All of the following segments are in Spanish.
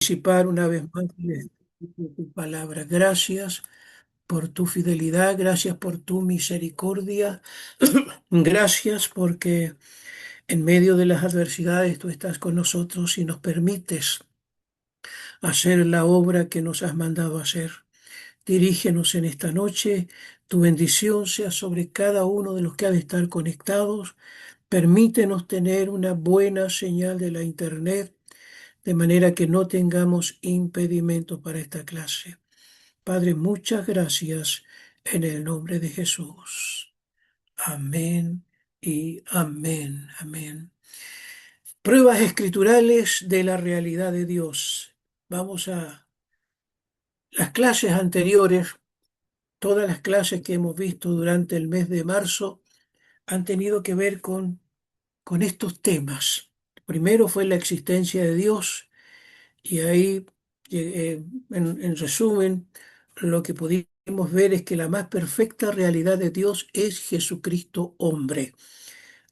participar una vez más de tu palabra. Gracias por tu fidelidad, gracias por tu misericordia, gracias porque en medio de las adversidades tú estás con nosotros y nos permites hacer la obra que nos has mandado hacer. Dirígenos en esta noche, tu bendición sea sobre cada uno de los que han de estar conectados. Permítenos tener una buena señal de la internet, de manera que no tengamos impedimentos para esta clase. Padre, muchas gracias en el nombre de Jesús. Amén y amén, amén. Pruebas escriturales de la realidad de Dios. Vamos a las clases anteriores. Todas las clases que hemos visto durante el mes de marzo han tenido que ver con estos temas. Primero fue la existencia de Dios y ahí, en resumen, lo que pudimos ver es que la más perfecta realidad de Dios es Jesucristo hombre.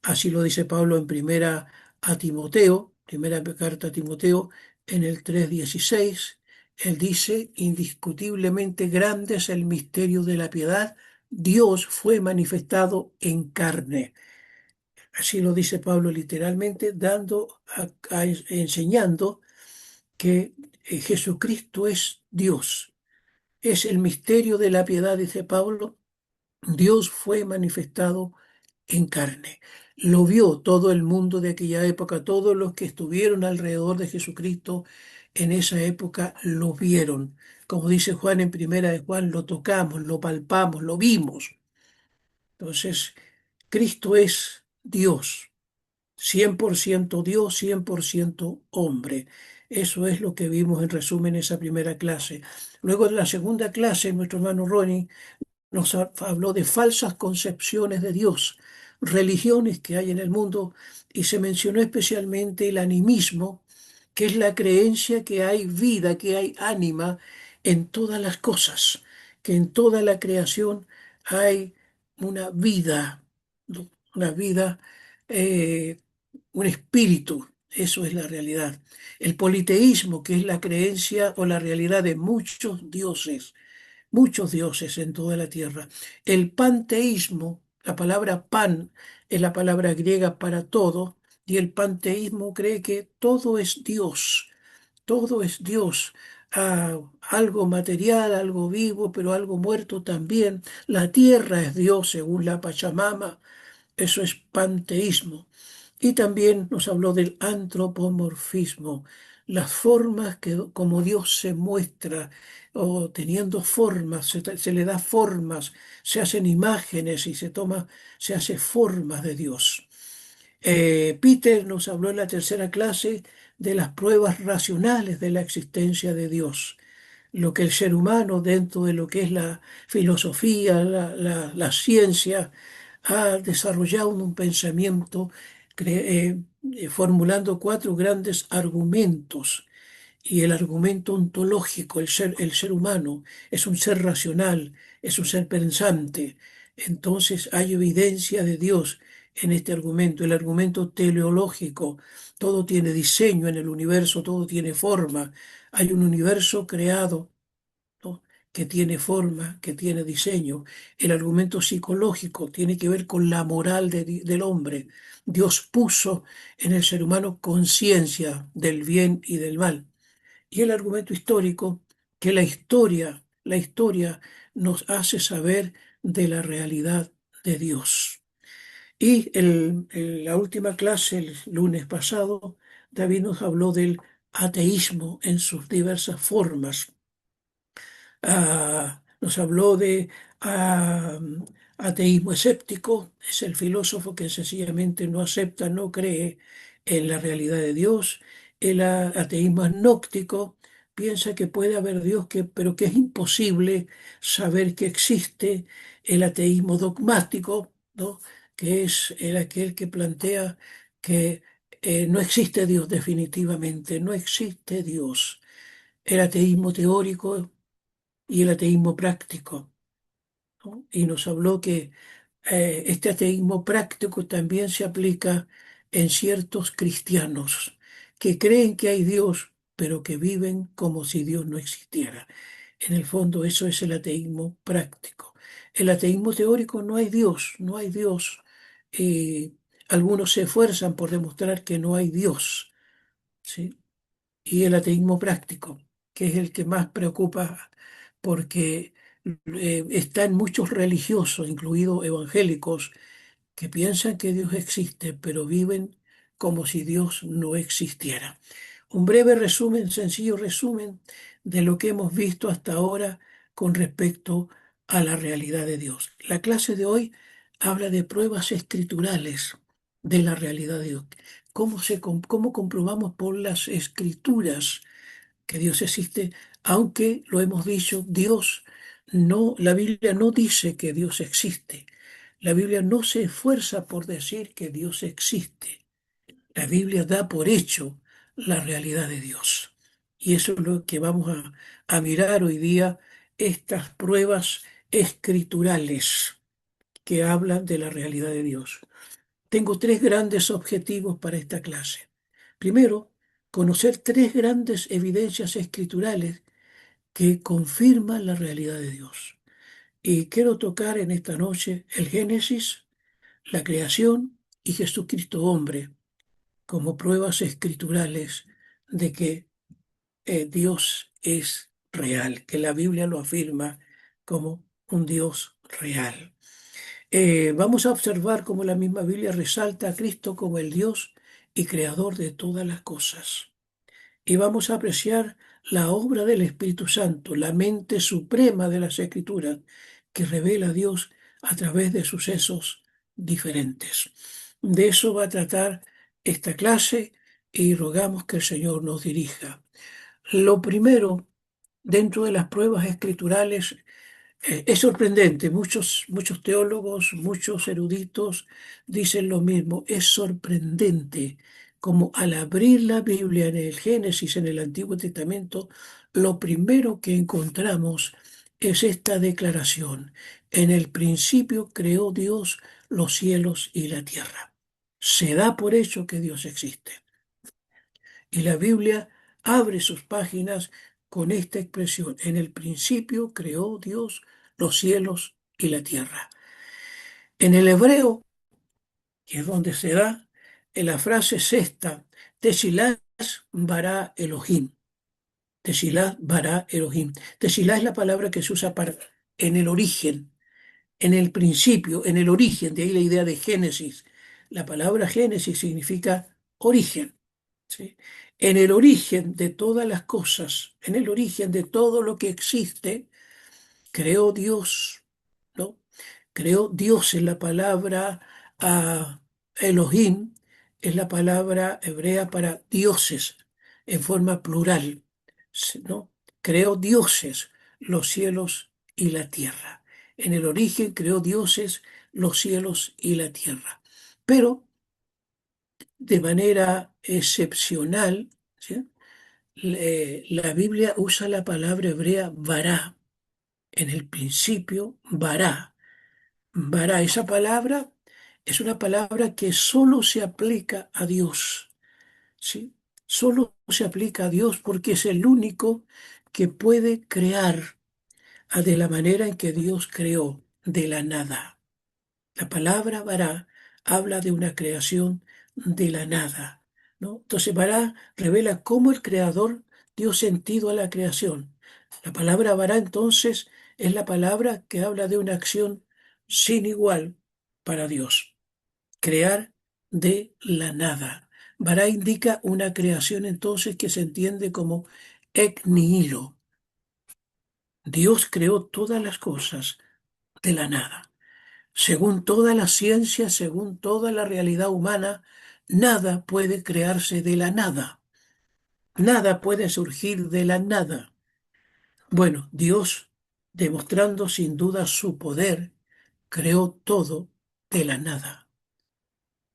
Así lo dice Pablo en primera carta a Timoteo, en el 3:16. Él dice, indiscutiblemente grande es el misterio de la piedad. Dios fue manifestado en carne. Así lo dice Pablo literalmente, enseñando que Jesucristo es Dios. Es el misterio de la piedad, dice Pablo. Dios fue manifestado en carne. Lo vio todo el mundo de aquella época, todos los que estuvieron alrededor de Jesucristo en esa época lo vieron. Como dice Juan en primera de Juan, lo tocamos, lo palpamos, lo vimos. Entonces, Cristo es Dios, 100% Dios, 100% hombre. Eso es lo que vimos en resumen en esa primera clase. Luego en la segunda clase, nuestro hermano Ronnie habló de falsas concepciones de Dios, religiones que hay en el mundo, y se mencionó especialmente el animismo, que es la creencia que hay vida, que hay ánima en todas las cosas, que en toda la creación hay una vida, ¿no? Una vida, eh, un espíritu. Eso es la realidad. El politeísmo, que es la creencia o la realidad de muchos dioses en toda la tierra. El panteísmo, la palabra pan es la palabra griega para todo, y el panteísmo cree que todo es Dios. Algo material, algo vivo, pero algo muerto también. La tierra es Dios según la Pachamama, eso es panteísmo. Y también nos habló del antropomorfismo, las formas que como Dios se muestra, o teniendo formas, se le da formas, se hacen imágenes y se hace formas de Dios. Peter nos habló en la tercera clase de las pruebas racionales de la existencia de Dios, lo que el ser humano, dentro de lo que es la filosofía, la ciencia, ha desarrollado un pensamiento formulando cuatro grandes argumentos. Y el argumento ontológico, el ser humano, es un ser racional, es un ser pensante. Entonces hay evidencia de Dios en este argumento. El argumento teleológico, todo tiene diseño en el universo, todo tiene forma. Hay un universo creado, ¿no?, que tiene forma, que tiene diseño. El argumento psicológico tiene que ver con la moral del hombre. Dios puso en el ser humano conciencia del bien y del mal. Y el argumento histórico, que la historia nos hace saber de la realidad de Dios. Y la última clase, el lunes pasado, David nos habló del ateísmo en sus diversas formas. Nos habló de ah, ateísmo escéptico, es el filósofo que sencillamente no acepta, no cree en la realidad de Dios. El ateísmo agnóstico piensa que puede haber Dios, pero que es imposible saber que existe. El ateísmo dogmático, ¿no?, que es aquel que plantea que no existe Dios definitivamente, no existe Dios. El ateísmo teórico y el ateísmo práctico, ¿no? Y nos habló que este ateísmo práctico también se aplica en ciertos cristianos que creen que hay Dios, pero que viven como si Dios no existiera. En el fondo eso es el ateísmo práctico. El ateísmo teórico no hay Dios, no hay Dios. Eh, Algunos se esfuerzan por demostrar que no hay Dios, ¿sí? Y el ateísmo práctico, que es el que más preocupa porque está en muchos religiosos, incluidos evangélicos, que piensan que Dios existe, pero viven como si Dios no existiera. Un breve resumen, sencillo resumen de lo que hemos visto hasta ahora con respecto a la realidad de Dios. La clase de hoy habla de pruebas escriturales de la realidad de Dios. ¿Cómo comprobamos por las escrituras que Dios existe? Aunque lo hemos dicho, Dios no, la Biblia no dice que Dios existe. La Biblia no se esfuerza por decir que Dios existe. La Biblia da por hecho la realidad de Dios. Y eso es lo que vamos a mirar hoy día, estas pruebas escriturales que hablan de la realidad de Dios. Tengo tres grandes objetivos para esta clase. Primero, conocer tres grandes evidencias escriturales que confirman la realidad de Dios. Y quiero tocar en esta noche el Génesis, la creación y Jesucristo hombre como pruebas escriturales de que Dios es real, que la Biblia lo afirma como un Dios real. Vamos a observar cómo la misma Biblia resalta a Cristo como el Dios y creador de todas las cosas. Y vamos a apreciar la obra del Espíritu Santo, la mente suprema de las Escrituras, que revela a Dios a través de sucesos diferentes. De eso va a tratar esta clase y rogamos que el Señor nos dirija. Lo primero, dentro de las pruebas escriturales, es sorprendente, muchos teólogos, muchos eruditos dicen lo mismo. Es sorprendente como al abrir la Biblia en el Génesis, en el Antiguo Testamento, lo primero que encontramos es esta declaración. En el principio creó Dios los cielos y la tierra. Se da por hecho que Dios existe. Y la Biblia abre sus páginas con esta expresión. En el principio creó Dios los cielos y la tierra. En el hebreo, que es donde se da, en la frase es esta, Teshilás bara Elohim. Teshilás bara Elohim. Teshilá es la palabra que se usa para en el origen, en el principio, en el origen, de ahí la idea de Génesis. La palabra Génesis significa origen. ¿Sí? En el origen de todas las cosas, en el origen de todo lo que existe, creó Dios, ¿no? Creó Dios en la palabra Elohim, es la palabra hebrea para dioses, en forma plural, ¿no? Creó dioses, los cielos y la tierra. En el origen creó dioses, los cielos y la tierra. Pero de manera excepcional, ¿sí? La Biblia usa la palabra hebrea vará. En el principio, vará. Vará, esa palabra es una palabra que solo se aplica a Dios, ¿sí? Solo se aplica a Dios porque es el único que puede crear de la manera en que Dios creó, de la nada. La palabra Bará habla de una creación de la nada, ¿no? Entonces Bará revela cómo el creador dio sentido a la creación. La palabra Bará entonces es la palabra que habla de una acción sin igual para Dios. Crear de la nada. Bará indica una creación entonces que se entiende como ex nihilo. Dios creó todas las cosas de la nada. Según toda la ciencia, según toda la realidad humana, nada puede crearse de la nada. Nada puede surgir de la nada. Bueno, Dios, demostrando sin duda su poder, creó todo de la nada,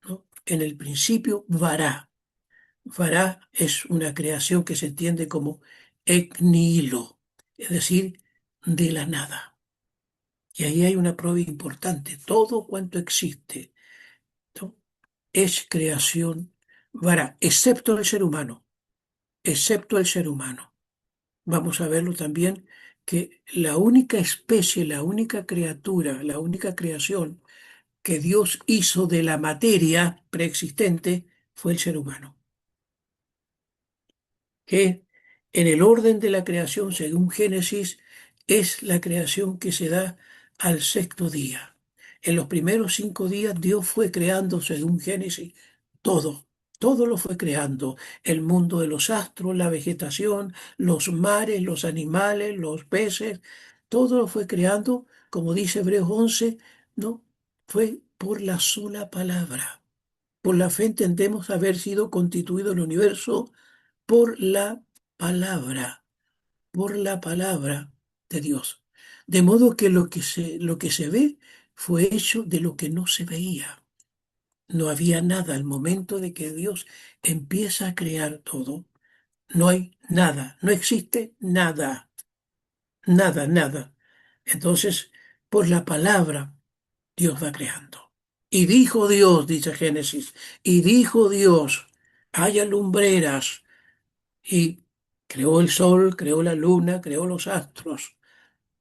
¿no? En el principio, vará. Vará es una creación que se entiende como ex nihilo, es decir, de la nada. Y ahí hay una prueba importante. Todo cuanto existe, ¿no? Es creación vara, excepto el ser humano. excepto el ser humano. Vamos a verlo también que la única especie, la única criatura, la única creación que Dios hizo de la materia preexistente fue el ser humano, que en el orden de la creación, según Génesis, es la creación que se da al sexto día. En los primeros 5 días Dios fue creando, según Génesis, todo. Todo lo fue creando, el mundo de los astros, la vegetación, los mares, los animales, los peces, todo lo fue creando, como dice Hebreos 11, ¿no? Fue por la sola palabra. Por la fe entendemos haber sido constituido el universo por palabra, por la palabra de Dios. De modo que lo que se ve fue hecho de lo que no se veía. No había nada al momento de que Dios empieza a crear todo. No hay nada, no existe nada, nada, nada. Entonces, por la palabra, Dios va creando. Y dijo Dios, dice Génesis, y dijo Dios, haya lumbreras. Y creó el sol, creó la luna, creó los astros.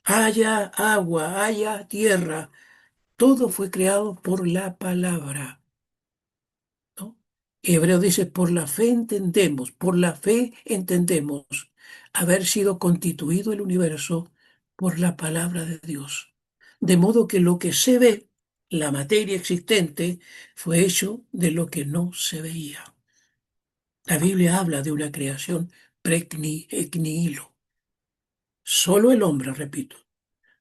Haya agua, haya tierra. Todo fue creado por la palabra, ¿no? Hebreo dice, por la fe entendemos haber sido constituido el universo por la palabra de Dios. De modo que lo que se ve, la materia existente, fue hecho de lo que no se veía. La Biblia habla de una creación ex nihilo. Solo el hombre, repito,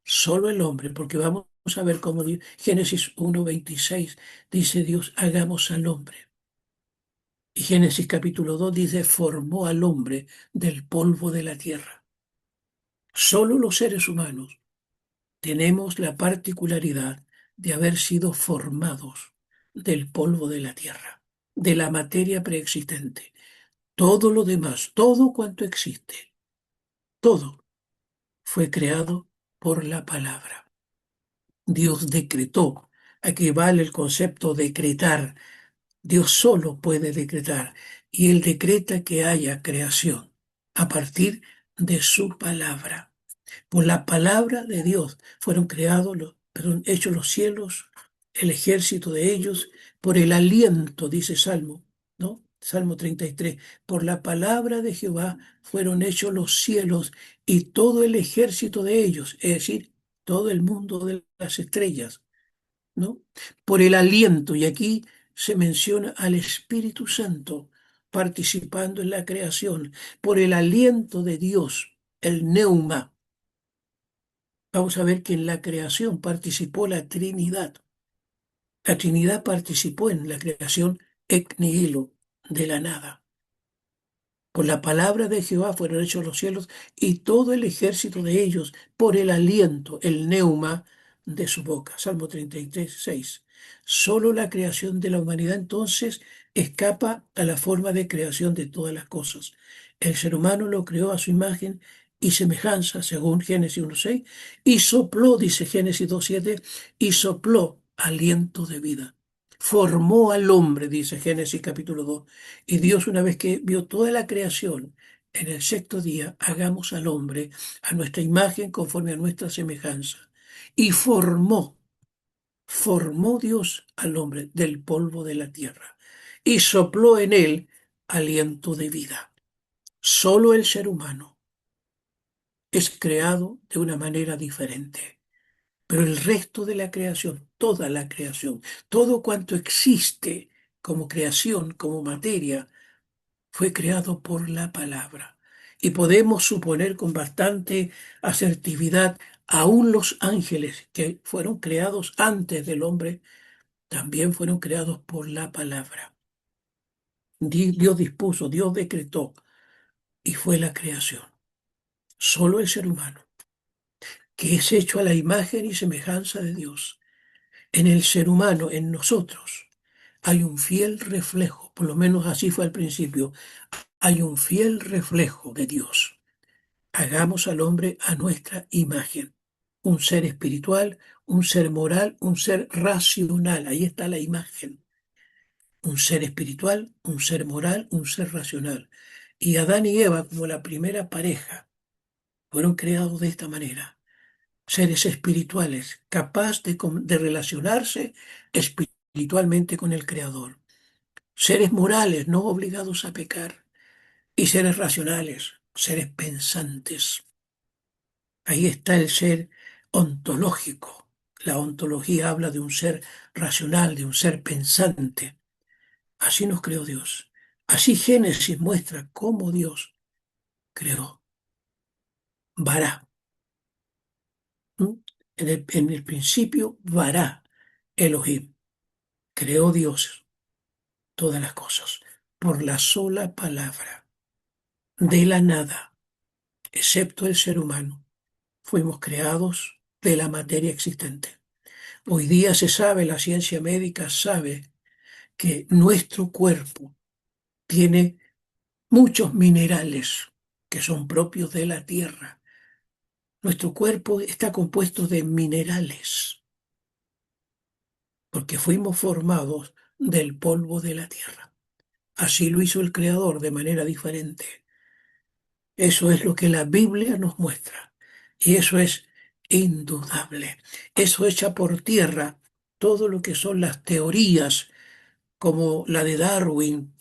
solo el hombre, porque vamos a ver cómo Génesis 1:26 dice Dios, hagamos al hombre. Y Génesis capítulo 2 dice, formó al hombre del polvo de la tierra. Solo los seres humanos tenemos la particularidad de haber sido formados del polvo de la tierra, de la materia preexistente. Todo lo demás, todo cuanto existe, todo fue creado por la palabra. Dios decretó. Aquí vale el concepto decretar. Dios solo puede decretar y Él decreta que haya creación a partir de su palabra. Por la palabra de Dios fueron creados hechos los cielos, el ejército de ellos, por el aliento, dice Salmo, ¿no? Salmo 33. Por la palabra de Jehová fueron hechos los cielos y todo el ejército de ellos, es decir, todo el mundo de las estrellas, ¿no? Por el aliento, y aquí se menciona al Espíritu Santo participando en la creación, por el aliento de Dios, el neuma. Vamos a ver que en la creación participó la Trinidad. La Trinidad participó en la creación ex nihilo, de la nada. Por la palabra de Jehová fueron hechos los cielos y todo el ejército de ellos por el aliento, el neuma de su boca. Salmo 33:6. Solo la creación de la humanidad entonces escapa a la forma de creación de todas las cosas. El ser humano lo creó a su imagen y semejanza, según Génesis 1:6, y sopló, dice Génesis 2:7, y sopló aliento de vida. Formó al hombre, dice Génesis capítulo 2. Y Dios, una vez que vio toda la creación, en el sexto día, hagamos al hombre a nuestra imagen conforme a nuestra semejanza. Y formó Dios al hombre del polvo de la tierra y sopló en él aliento de vida. Solo el ser humano es creado de una manera diferente, pero el resto de la creación, toda la creación, todo cuanto existe como creación, como materia, fue creado por la palabra. Y podemos suponer con bastante asertividad, aún los ángeles que fueron creados antes del hombre, también fueron creados por la palabra. Dios dispuso, Dios decretó, y fue la creación. Solo el ser humano, que es hecho a la imagen y semejanza de Dios. En el ser humano, en nosotros, hay un fiel reflejo, por lo menos así fue al principio, hay un fiel reflejo de Dios. Hagamos al hombre a nuestra imagen. Un ser espiritual, un ser moral, un ser racional. Ahí está la imagen. Un ser espiritual, un ser moral, un ser racional. Y Adán y Eva, como la primera pareja, fueron creados de esta manera. Seres espirituales, capaz de relacionarse espiritualmente con el Creador. Seres morales, no obligados a pecar. Y seres racionales, seres pensantes. Ahí está el ser ontológico. La ontología habla de un ser racional, de un ser pensante. Así nos creó Dios. Así Génesis muestra cómo Dios creó. Vará. ¿Mm? En el principio, vará Elohim. Creó Dios todas las cosas por la sola palabra. De la nada, excepto el ser humano, fuimos creados de la materia existente. Hoy día se sabe, la ciencia médica sabe que nuestro cuerpo tiene muchos minerales que son propios de la tierra. Nuestro cuerpo está compuesto de minerales porque fuimos formados del polvo de la tierra. Así lo hizo el Creador de manera diferente. Eso es lo que la Biblia nos muestra. Y eso es indudable. Eso echa por tierra todo lo que son las teorías como la de Darwin,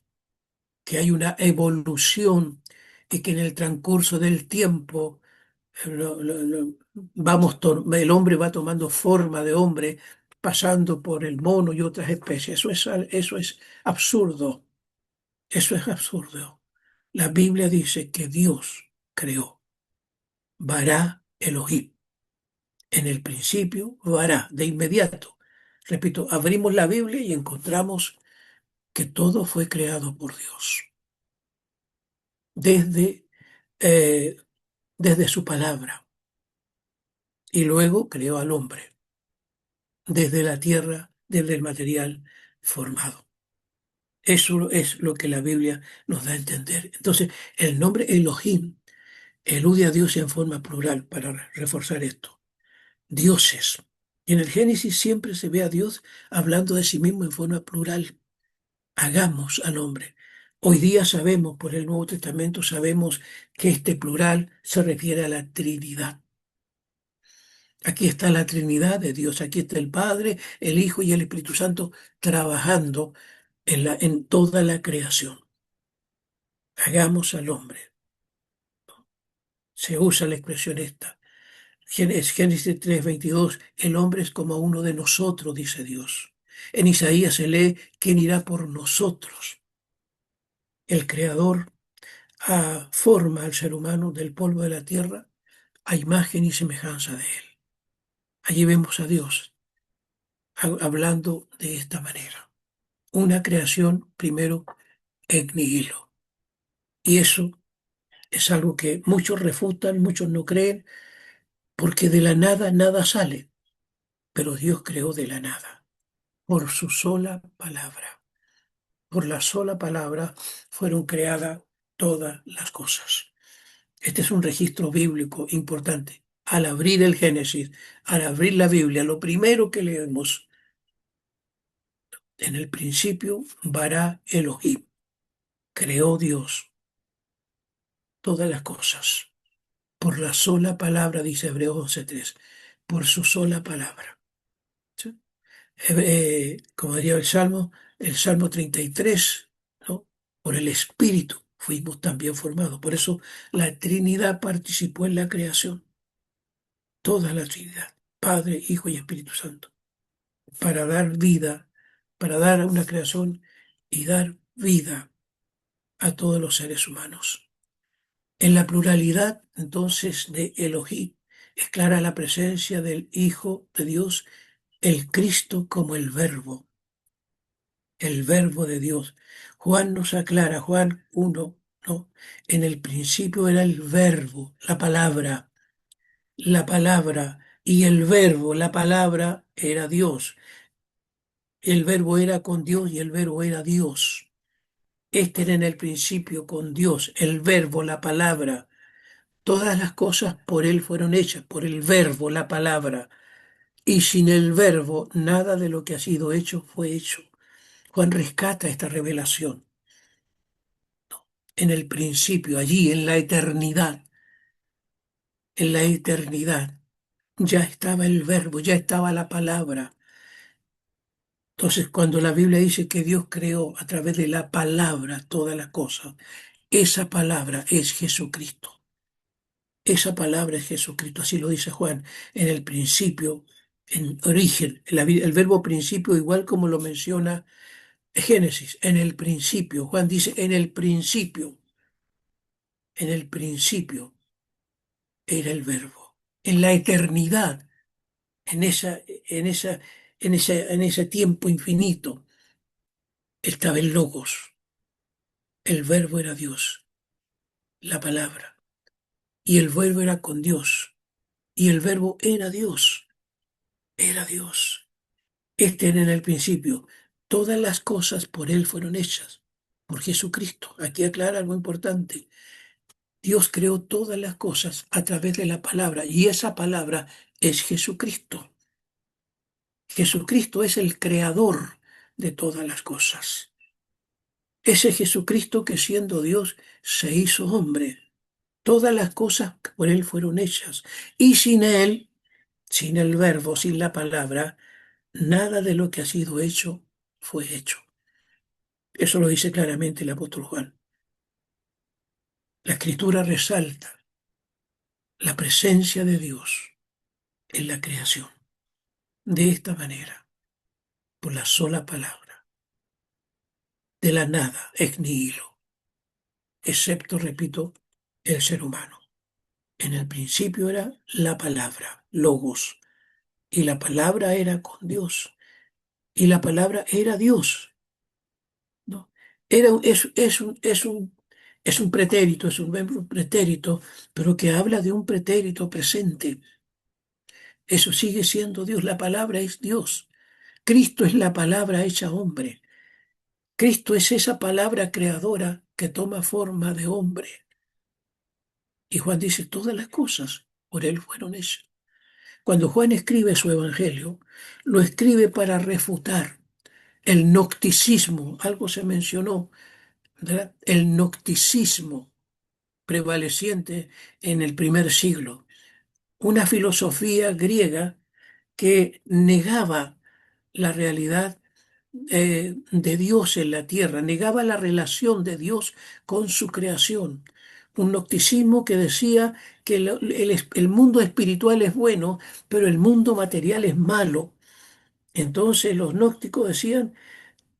que hay una evolución y que en el transcurso del tiempo el hombre va tomando forma de hombre, pasando por el mono y otras especies. Eso es absurdo. Eso es absurdo. La Biblia dice que Dios creó. Vará Elohim. En el principio, vará, de inmediato. Repito, abrimos la Biblia y encontramos que todo fue creado por Dios. Desde, eh, desde su palabra. Y luego creó al hombre. Desde la tierra, desde el material formado. Eso es lo que la Biblia nos da a entender. Entonces, el nombre Elohim elude a Dios en forma plural para reforzar esto. Dioses. Y en el Génesis siempre se ve a Dios hablando de sí mismo en forma plural. Hagamos al hombre. Hoy día sabemos, por el Nuevo Testamento, sabemos que este plural se refiere a la Trinidad. Aquí está la Trinidad de Dios, aquí está el Padre, el Hijo y el Espíritu Santo trabajando en toda la creación. Hagamos al hombre. Se usa la expresión esta. Génesis 3:22, el hombre es como uno de nosotros, dice Dios. En Isaías se lee, ¿quién irá por nosotros? El Creador forma al ser humano del polvo de la tierra a imagen y semejanza de él. Allí vemos a Dios hablando de esta manera. Una creación primero ex nihilo. Y eso es algo que muchos refutan, muchos no creen, porque de la nada nada sale. Pero Dios creó de la nada, por su sola palabra. Por la sola palabra fueron creadas todas las cosas. Este es un registro bíblico importante. Al abrir el Génesis, al abrir la Biblia, lo primero que leemos, en el principio, Bará Elohim, creó Dios todas las cosas. Por la sola palabra, dice Hebreos 11:3, por su sola palabra. ¿Sí? Como diría el Salmo 33, ¿no? Por el Espíritu fuimos también formados. Por eso la Trinidad participó en la creación, toda la Trinidad, Padre, Hijo y Espíritu Santo, para dar vida, para dar una creación y dar vida a todos los seres humanos. En la pluralidad, entonces, de Elohim, es clara la presencia del Hijo de Dios, el Cristo como el verbo de Dios. Juan nos aclara, Juan 1, ¿no? En el principio era el verbo, la palabra, y el verbo, la palabra, era Dios. El verbo era con Dios y el verbo era Dios. Este era en el principio con Dios, el verbo, la palabra. Todas las cosas por Él fueron hechas, por el verbo, la palabra. Y sin el verbo, nada de lo que ha sido hecho fue hecho. Juan rescata esta revelación. en el principio, allí, en la eternidad, ya estaba el verbo, ya estaba la palabra. Entonces, cuando la Biblia dice que Dios creó a través de la palabra todas las cosas, esa palabra es Jesucristo. Esa palabra es Jesucristo, así lo dice Juan, en el principio, en origen, el verbo principio, igual como lo menciona Génesis, en el principio. Juan dice, en el principio era el verbo. En la eternidad, en esa, en esa, en ese tiempo infinito, estaba el Logos. El verbo era Dios, la palabra. Y el verbo era con Dios. Y el verbo era Dios, era Dios. Este era en el principio. Todas las cosas por Él fueron hechas, por Jesucristo. Aquí aclara algo importante. Dios creó todas las cosas a través de la palabra y esa palabra es Jesucristo. Jesucristo es el creador de todas las cosas. Ese Jesucristo que siendo Dios se hizo hombre. Todas las cosas por Él fueron hechas. Y sin Él, sin el verbo, sin la palabra, nada de lo que ha sido hecho fue hecho. Eso lo dice claramente el apóstol Juan. La escritura resalta la presencia de Dios en la creación. De esta manera, por la sola palabra, de la nada, ex nihilo, excepto, repito, el ser humano. En el principio era la palabra, logos, y la palabra era con Dios, y la palabra era Dios, ¿no? Es un pretérito, es un verbo pretérito, pero que habla de un pretérito presente. Eso sigue siendo Dios, la palabra es Dios. Cristo es la palabra hecha hombre. Cristo es esa palabra creadora que toma forma de hombre. Y Juan dice, todas las cosas por él fueron hechas. Cuando Juan escribe su evangelio, lo escribe para refutar el gnosticismo, algo se mencionó, ¿verdad? El gnosticismo prevaleciente en el primer siglo, una filosofía griega que negaba la realidad de Dios en la tierra, negaba la relación de Dios con su creación. Un gnosticismo que decía que el mundo espiritual es bueno, pero el mundo material es malo. Entonces los gnósticos decían,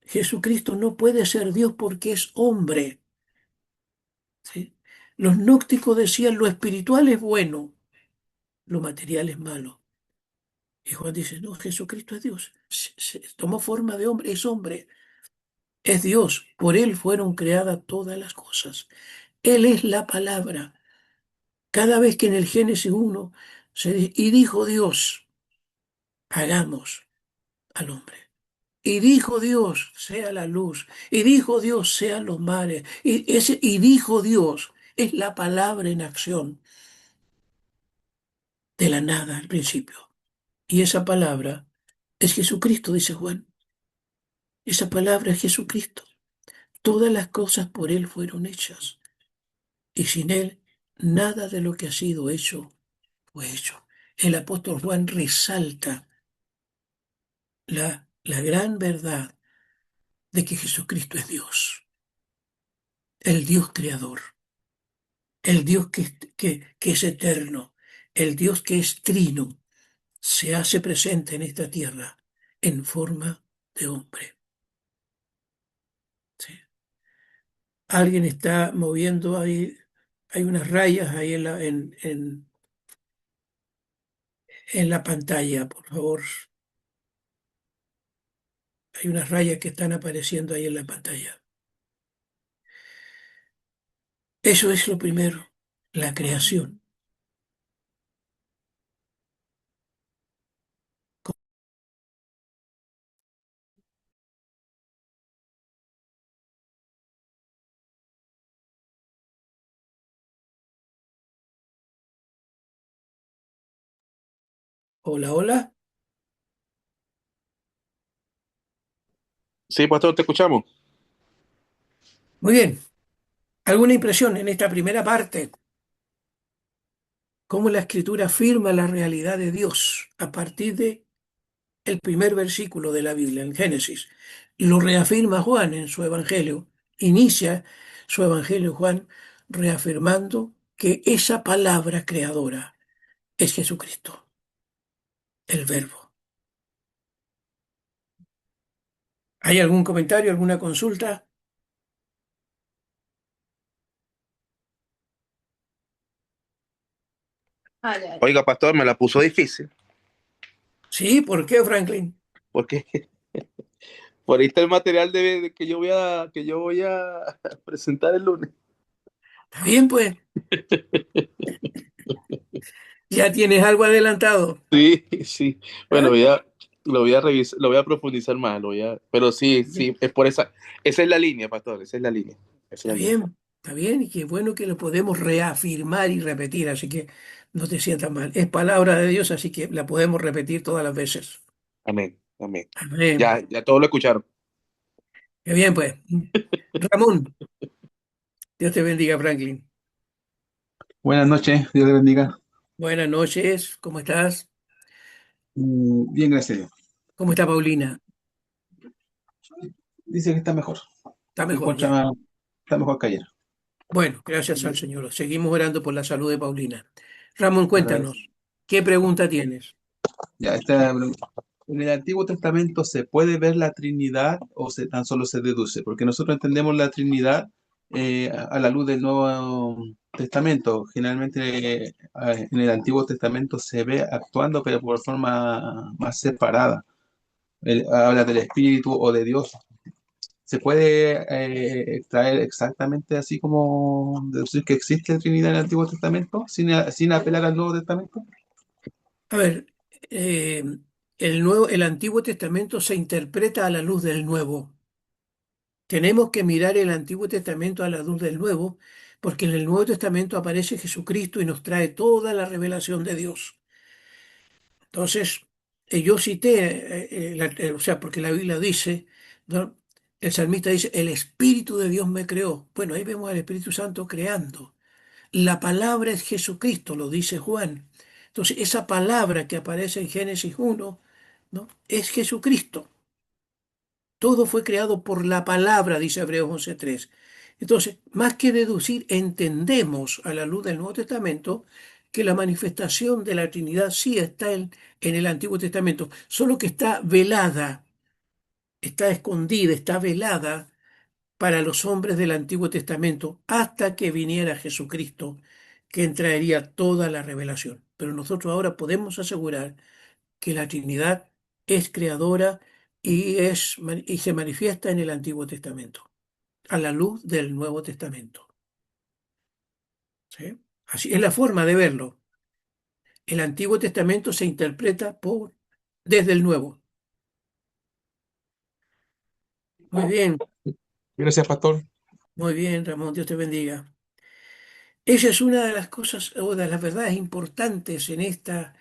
Jesucristo no puede ser Dios porque es hombre. ¿Sí? Los gnósticos decían, lo espiritual es bueno, lo material es malo. Y Juan dice, no, Jesucristo es Dios. Tomó forma de hombre, es hombre. Es Dios, por Él fueron creadas todas las cosas. Él es la palabra. Cada vez que en el Génesis 1 y dijo Dios, hagamos al hombre. Y dijo Dios, sea la luz. Y dijo Dios, sean los mares. Y dijo Dios, es la palabra en acción de la nada al principio. Y esa palabra es Jesucristo, dice Juan. Esa palabra es Jesucristo. Todas las cosas por Él fueron hechas. Y sin Él, nada de lo que ha sido hecho fue hecho. El apóstol Juan resalta la gran verdad de que Jesucristo es Dios, el Dios creador, el Dios que es eterno, el Dios que es trino, se hace presente en esta tierra en forma de hombre. ¿Sí? Alguien está moviendo ahí, hay unas rayas ahí en la pantalla, por favor. Hay unas rayas que están apareciendo ahí en la pantalla. Eso es lo primero, la creación. Hola, hola. Sí, pastor, te escuchamos. Muy bien. ¿Alguna impresión en esta primera parte? ¿Cómo la Escritura afirma la realidad de Dios a partir de el primer versículo de la Biblia, en Génesis? Lo reafirma Juan en su Evangelio. Inicia su Evangelio Juan reafirmando que esa palabra creadora es Jesucristo, el Verbo. ¿Hay algún comentario, alguna consulta? Oiga, pastor, me la puso difícil, Sí, ¿por qué, Franklin? porque por ahí está el material que yo voy a presentar el lunes. Está bien, pues, ya tienes algo adelantado. Sí, sí. Bueno, ¿Ah? lo voy a revisar, lo voy a profundizar más, pero sí, sí, es por esa es la línea, pastor, esa es la línea, esa es la línea. Está bien, y qué bueno que lo podemos reafirmar y repetir, así que no te sientas mal. Es palabra de Dios, así que la podemos repetir todas las veces. Amén, amén. Amén. Ya todos lo escucharon. Qué bien, pues. Ramón, Dios te bendiga, Franklin. Buenas noches, Dios le bendiga. Buenas noches, ¿cómo estás? Bien, gracias a Dios. ¿Cómo está Paulina? Dice que está mejor. Está Se mejor ya. encuentra, está mejor que ayer. Bueno, gracias al Señor. Seguimos orando por la salud de Paulina. Ramón, Agradezco. cuéntanos, ¿qué pregunta tienes? Ya, en el Antiguo Testamento se puede ver la Trinidad o tan solo se deduce, porque nosotros entendemos la Trinidad a la luz del Nuevo Testamento. Generalmente en el Antiguo Testamento se ve actuando, pero por forma más separada. Habla del Espíritu o de Dios. ¿Se puede extraer exactamente así como decir que existe Trinidad en el Antiguo Testamento sin apelar al Nuevo Testamento? A ver, eh, el Antiguo Testamento se interpreta a la luz del Nuevo. Tenemos que mirar el Antiguo Testamento a la luz del Nuevo, porque en el Nuevo Testamento aparece Jesucristo y nos trae toda la revelación de Dios. Entonces, yo cité, o sea, porque la Biblia dice, ¿no? El salmista dice, el Espíritu de Dios me creó. Bueno, ahí vemos al Espíritu Santo creando. La palabra es Jesucristo, lo dice Juan. Entonces, esa palabra que aparece en Génesis 1, ¿no? Es Jesucristo. Todo fue creado por la palabra, dice Hebreos 11:3. Entonces, más que deducir, entendemos a la luz del Nuevo Testamento que la manifestación de la Trinidad sí está en el Antiguo Testamento, solo que está velada, está escondida, está velada para los hombres del Antiguo Testamento hasta que viniera Jesucristo, que traería toda la revelación. Pero nosotros ahora podemos asegurar que la Trinidad es creadora y se manifiesta en el Antiguo Testamento, a la luz del Nuevo Testamento. ¿Sí? Así es la forma de verlo. El Antiguo Testamento se interpreta desde el Nuevo. Gracias, pastor. Muy bien, Ramón, Dios te bendiga. Esa es una de las cosas o de las verdades importantes en esta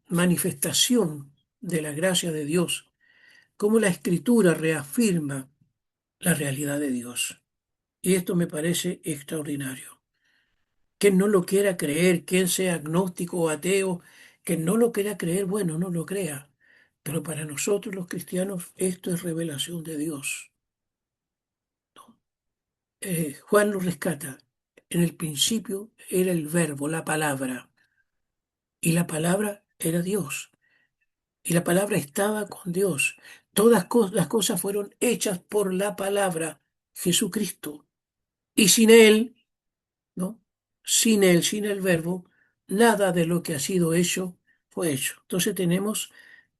manifestación de la gracia de Dios, cómo la Escritura reafirma la realidad de Dios. Y esto me parece extraordinario. Quien no lo quiera creer, quien sea agnóstico o ateo, que no lo quiera creer, bueno, no lo crea. Pero para nosotros los cristianos esto es revelación de Dios. Juan lo rescata. En el principio era el verbo, la palabra, y la palabra era Dios, y la palabra estaba con Dios. Las cosas fueron hechas por la palabra, Jesucristo. Y sin Él, ¿no? Sin Él, sin el verbo, nada de lo que ha sido hecho fue hecho. Entonces tenemos,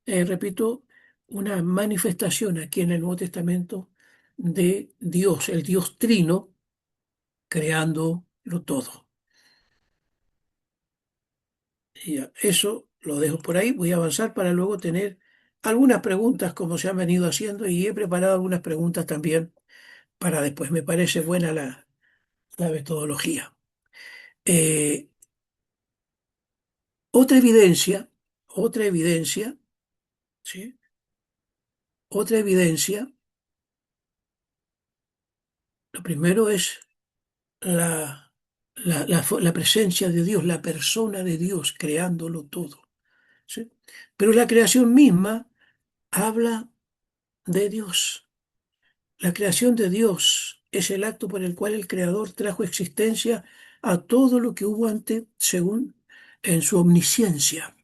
repito, una manifestación aquí en el Nuevo Testamento de Dios, el Dios Trino, creándolo todo. Y ya, eso lo dejo por ahí. Voy a avanzar para luego tener algunas preguntas como se han venido haciendo y he preparado algunas preguntas también para después. Me parece buena la metodología. Eh, otra evidencia, otra evidencia, ¿sí? Otra evidencia, lo primero es, la, la presencia de Dios, la persona de Dios creándolo todo. ¿Sí? Pero la creación misma habla de Dios. La creación de Dios es el acto por el cual el Creador trajo existencia a todo lo que hubo antes, según en su omnisciencia.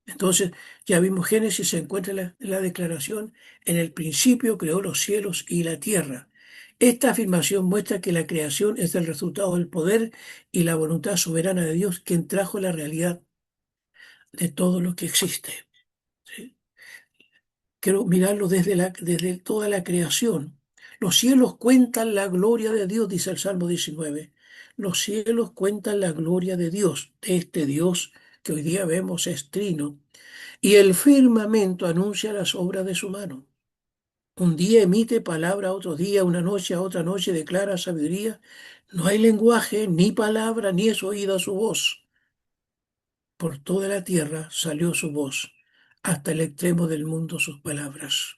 Entonces, ya vimos Génesis, se encuentra la declaración: en el principio creó los cielos y la tierra. Esta afirmación muestra que la creación es el resultado del poder y la voluntad soberana de Dios, quien trajo la realidad de todo lo que existe. ¿Sí? Quiero mirarlo desde toda la creación. Los cielos cuentan la gloria de Dios, dice el Salmo 19. Los cielos cuentan la gloria de Dios, de este Dios que hoy día vemos es trino. Y el firmamento anuncia las obras de su mano. Un día emite palabra a otro día, una noche a otra noche declara sabiduría. No hay lenguaje, ni palabra, ni es oída su voz. Por toda la tierra salió su voz, hasta el extremo del mundo sus palabras.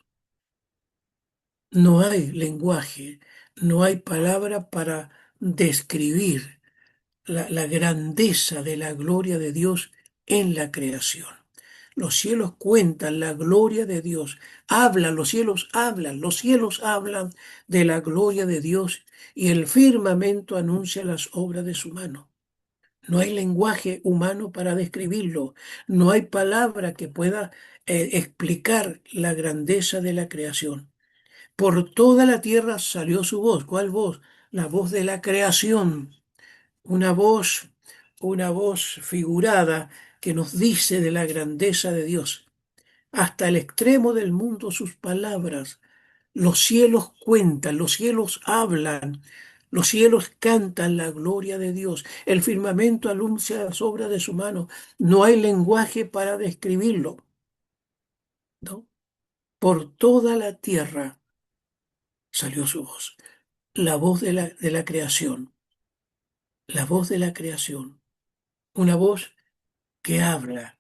No hay lenguaje, no hay palabra para describir la grandeza de la gloria de Dios en la creación. Los cielos cuentan la gloria de Dios, los cielos hablan de la gloria de Dios y el firmamento anuncia las obras de su mano. No hay lenguaje humano para describirlo, no hay palabra que pueda explicar la grandeza de la creación. Por toda la tierra salió su voz. ¿Cuál voz? La voz de la creación. Una voz, una voz figurada que nos dice de la grandeza de Dios. Hasta el extremo del mundo sus palabras. Los cielos cuentan, los cielos hablan, los cielos cantan la gloria de Dios. El firmamento anuncia las obras de su mano. No hay lenguaje para describirlo, ¿no? Por toda la tierra salió su voz. La voz de la creación, la voz de la creación, una voz que habla,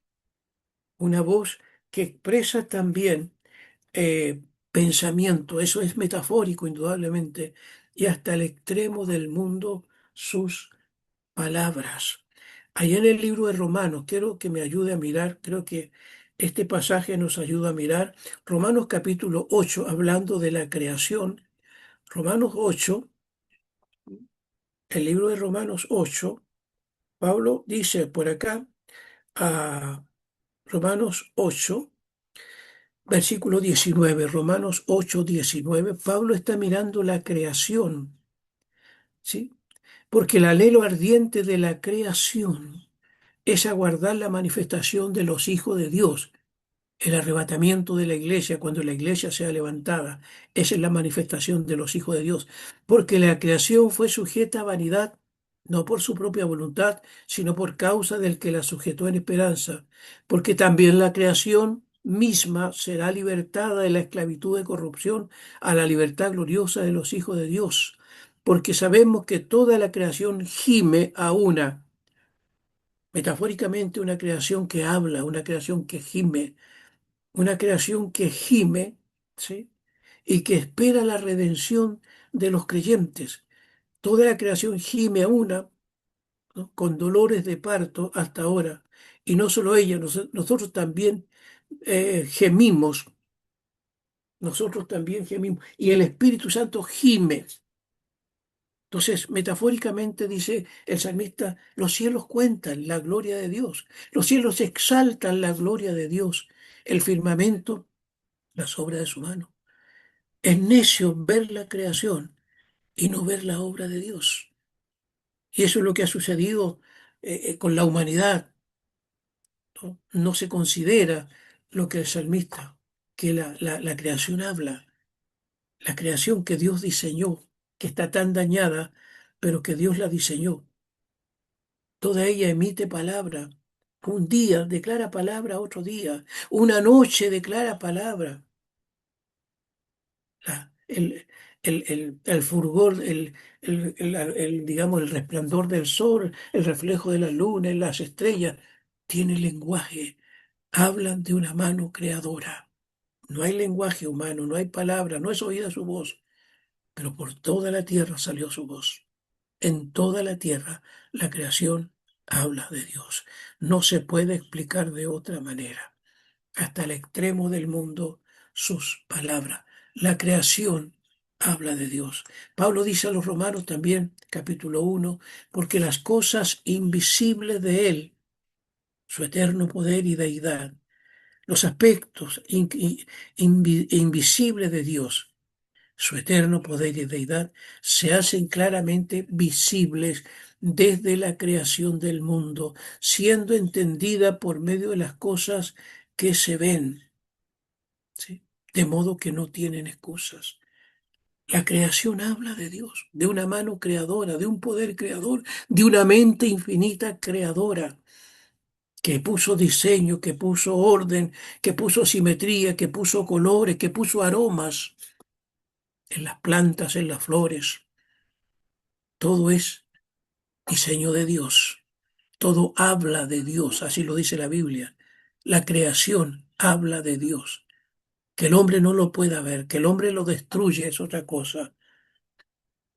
una voz que expresa también pensamiento, eso es metafórico indudablemente, y hasta el extremo del mundo sus palabras. Allá en el libro de Romanos, quiero que me ayude a mirar, creo que este pasaje nos ayuda a mirar, Romanos capítulo 8, hablando de la creación, Romanos 8, el libro de Romanos 8. Pablo dice por acá, a Romanos 8, versículo 19, Romanos 8, 19, Pablo está mirando la creación, ¿sí? Porque el anhelo ardiente de la creación es aguardar la manifestación de los hijos de Dios. El arrebatamiento de la iglesia, cuando la iglesia sea levantada, esa es la manifestación de los hijos de Dios, porque la creación fue sujeta a vanidad, no por su propia voluntad, sino por causa del que la sujetó en esperanza, porque también la creación misma será libertada de la esclavitud de corrupción a la libertad gloriosa de los hijos de Dios, porque sabemos que toda la creación gime a una, metafóricamente una creación que habla, una creación que gime, una creación que gime, ¿sí? Y que espera la redención de los creyentes. Toda la creación gime a una, ¿no? Con dolores de parto hasta ahora. Y no solo ella, nosotros también gemimos, nosotros también gemimos. Y el Espíritu Santo gime. Entonces, metafóricamente dice el salmista, los cielos cuentan la gloria de Dios, los cielos exaltan la gloria de Dios, el firmamento, las obras de su mano. Es necio ver la creación y no ver la obra de Dios. Y eso es lo que ha sucedido con la humanidad. ¿No? No se considera lo que el salmista, que la creación habla, la creación que Dios diseñó, que está tan dañada, pero que Dios la diseñó. Toda ella emite palabra. Un día declara palabra, otro día. Una noche declara palabra. El, el fulgor, digamos, el resplandor del sol, el reflejo de la luna, las estrellas, tiene lenguaje, hablan de una mano creadora. No hay lenguaje humano, no hay palabra, no es oída su voz, pero por toda la tierra salió su voz. En toda la tierra la creación habla de Dios. No se puede explicar de otra manera. Hasta el extremo del mundo sus palabras. La creación habla de Dios. Pablo dice a los romanos también, capítulo 1, porque las cosas invisibles de Él, su eterno poder y deidad, los aspectos invisibles de Dios, su eterno poder y deidad, se hacen claramente visibles desde la creación del mundo, siendo entendida por medio de las cosas que se ven, ¿sí? De modo que no tienen excusas. La creación habla de Dios, de una mano creadora, de un poder creador, de una mente infinita creadora que puso diseño, que puso orden, que puso simetría, que puso colores, que puso aromas en las plantas, en las flores. Todo es diseño de Dios. Todo habla de Dios, así lo dice la Biblia. La creación habla de Dios. Que el hombre no lo pueda ver, que el hombre lo destruye es otra cosa.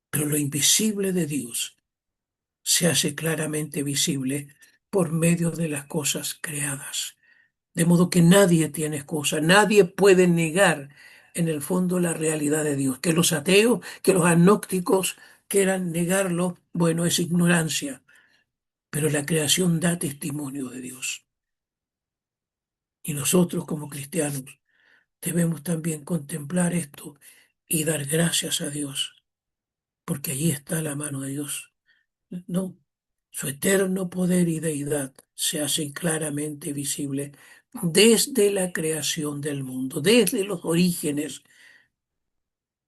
Pero lo invisible de Dios se hace claramente visible por medio de las cosas creadas. De modo que nadie tiene excusa, nadie puede negar en el fondo la realidad de Dios. Que los ateos, que los agnósticos quieran negarlo, bueno, es ignorancia, pero la creación da testimonio de Dios. Y nosotros como cristianos debemos también contemplar esto y dar gracias a Dios, porque allí está la mano de Dios. No, su eterno poder y deidad se hacen claramente visible desde la creación del mundo, desde los orígenes,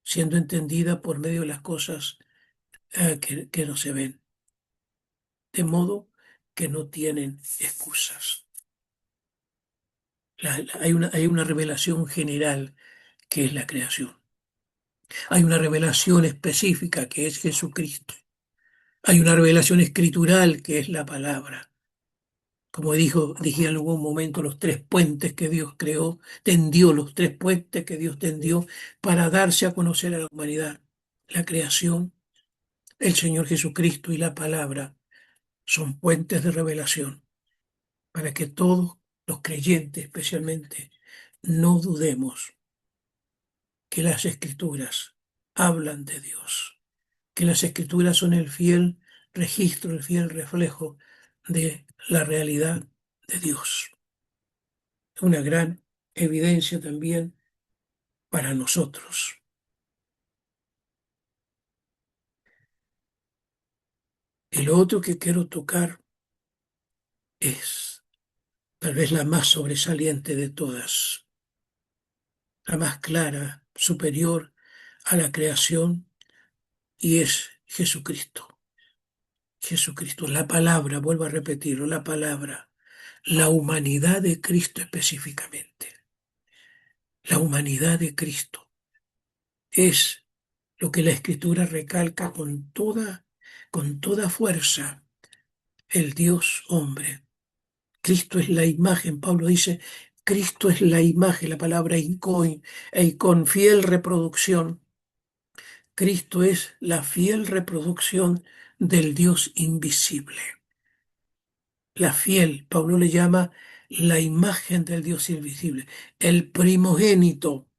siendo entendida por medio de las cosas que no se ven, de modo que no tienen excusas. Hay una revelación general que es la creación. Hay una revelación específica que es Jesucristo. Hay una revelación escritural que es la palabra. Como dije en algún momento, los tres puentes que Dios creó, tendió los tres puentes que Dios tendió para darse a conocer a la humanidad. La creación, el Señor Jesucristo y la palabra son puentes de revelación para que todos los creyentes especialmente no dudemos que las escrituras hablan de Dios, que las escrituras son el fiel registro, el fiel reflejo de la realidad de Dios. Una gran evidencia también para nosotros. El otro que quiero tocar es tal vez la más sobresaliente de todas, la más clara, superior a la creación, y es Jesucristo. Jesucristo, la palabra, vuelvo a repetirlo, la palabra, la humanidad de Cristo específicamente. La humanidad de Cristo es lo que la Escritura recalca con toda fuerza, el Dios hombre. Cristo es la imagen, Pablo dice, Cristo es la imagen, la palabra con fiel reproducción. Cristo es la fiel reproducción del Dios invisible. La fiel, Pablo le llama la imagen del Dios invisible, el primogénito,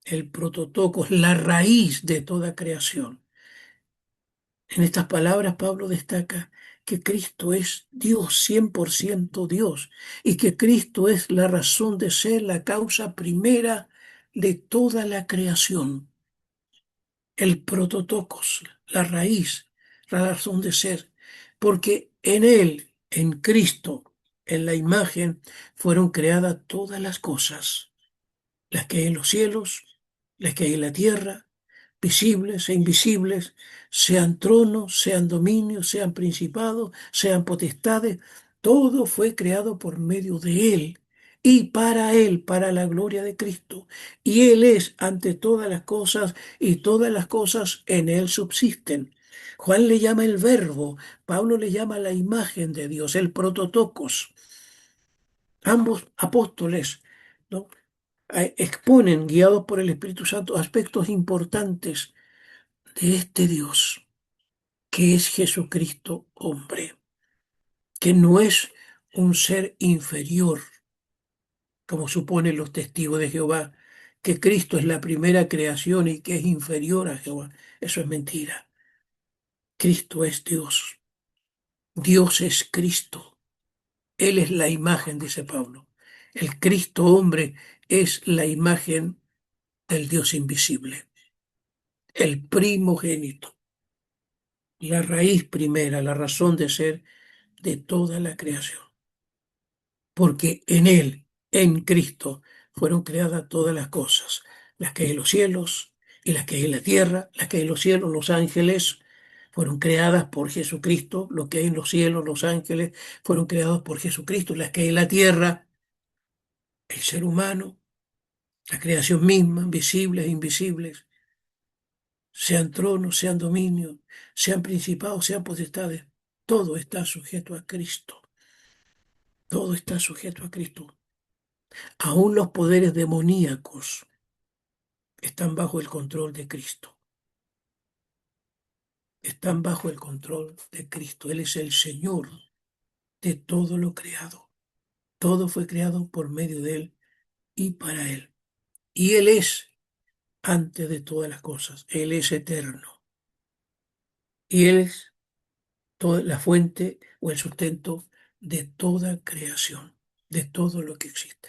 el prototocos, la raíz de toda creación. En estas palabras Pablo destaca que Cristo es Dios, 100% Dios, y que Cristo es la razón de ser, la causa primera de toda la creación, el prototocos, la raíz, la razón de ser, porque en Él, en Cristo, en la imagen, fueron creadas todas las cosas, las que hay en los cielos, las que hay en la tierra, visibles e invisibles, sean tronos, sean dominios, sean principados, sean potestades, todo fue creado por medio de Él y para Él, para la gloria de Cristo. Y Él es ante todas las cosas y todas las cosas en Él subsisten. Juan le llama el verbo, Pablo le llama la imagen de Dios, el prototocos. Ambos apóstoles, ¿no? Exponen, guiados por el Espíritu Santo, aspectos importantes de este Dios, que es Jesucristo hombre, que no es un ser inferior, como suponen los testigos de Jehová, que Cristo es la primera creación y que es inferior a Jehová. Eso es mentira. Cristo es Dios. Dios es Cristo. Él es la imagen, dice Pablo. El Cristo hombre es la imagen del Dios invisible, el primogénito, la raíz primera, la razón de ser de toda la creación. Porque en Él, en Cristo, fueron creadas todas las cosas, las que hay en los cielos y las que hay en la tierra, las que hay en los cielos, los ángeles, fueron creadas por Jesucristo, lo que hay en los cielos, los ángeles, fueron creados por Jesucristo, las que hay en la tierra, el ser humano, la creación misma, visibles e invisibles, sean tronos, sean dominios, sean principados, sean potestades, todo está sujeto a Cristo, todo está sujeto a Cristo. Aún los poderes demoníacos están bajo el control de Cristo. Están bajo el control de Cristo. Él es el Señor de todo lo creado. Todo fue creado por medio de Él y para Él. Y Él es antes de todas las cosas. Él es eterno. Y Él es la fuente o el sustento de toda creación, de todo lo que existe.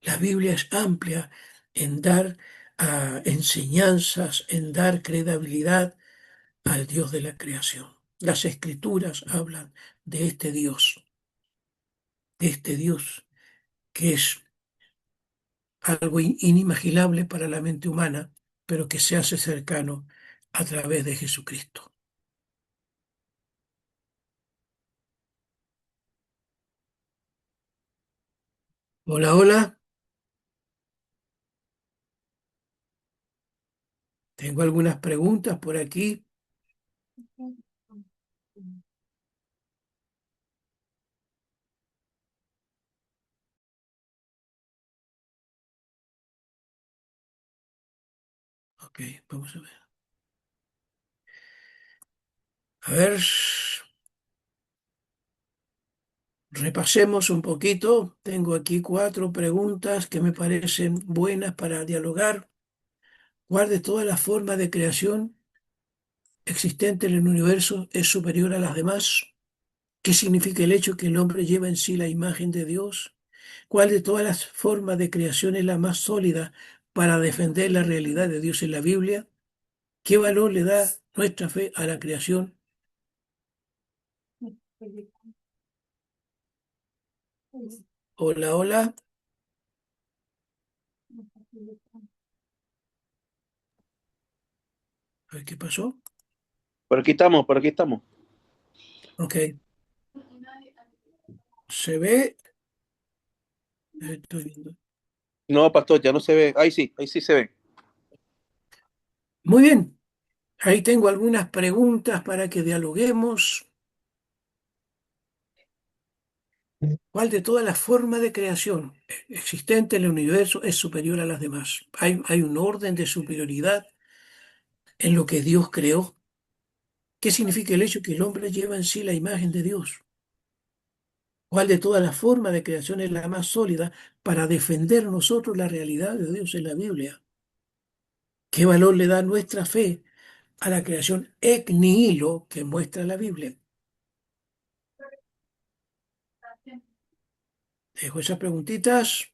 La Biblia es amplia en dar enseñanzas, en dar credibilidad al Dios de la creación. Las escrituras hablan de este Dios que es algo inimaginable para la mente humana, pero que se hace cercano a través de Jesucristo. Hola, hola. Tengo algunas preguntas por aquí. Ok, vamos a ver. A ver, repasemos un poquito. Tengo aquí 4 preguntas que me parecen buenas para dialogar. ¿Cuál de todas las formas de creación existente en el universo es superior a las demás? ¿Qué significa el hecho que el hombre lleva en sí la imagen de Dios? ¿Cuál de todas las formas de creación es la más sólida para defender la realidad de Dios en la Biblia? ¿Qué valor le da nuestra fe a la creación? Hola, hola. A ver, ¿qué pasó? Por aquí estamos, por aquí estamos. Ok. ¿Se ve? Estoy viendo. No, pastor, ya no se ve. Ahí sí se ve. Muy bien. Ahí tengo algunas preguntas para que dialoguemos. ¿Cuál de todas las formas de creación existentes en el universo es superior a las demás? ¿Hay un orden de superioridad en lo que Dios creó? ¿Qué significa el hecho que el hombre lleva en sí la imagen de Dios? ¿Cuál de todas las formas de creación es la más sólida para defender nosotros la realidad de Dios en la Biblia? ¿Qué valor le da nuestra fe a la creación ex nihilo que muestra la Biblia? Dejo esas preguntitas.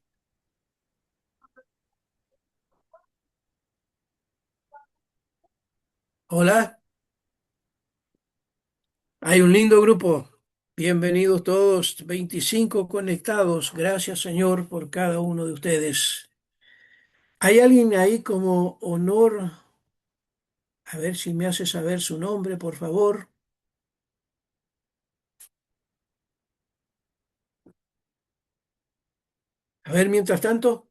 Hola, hay un lindo grupo. Bienvenidos todos, 25 conectados. Gracias, Señor, por cada uno de ustedes. ¿Hay alguien ahí como honor? A ver si me hace saber su nombre, por favor. A ver, mientras tanto,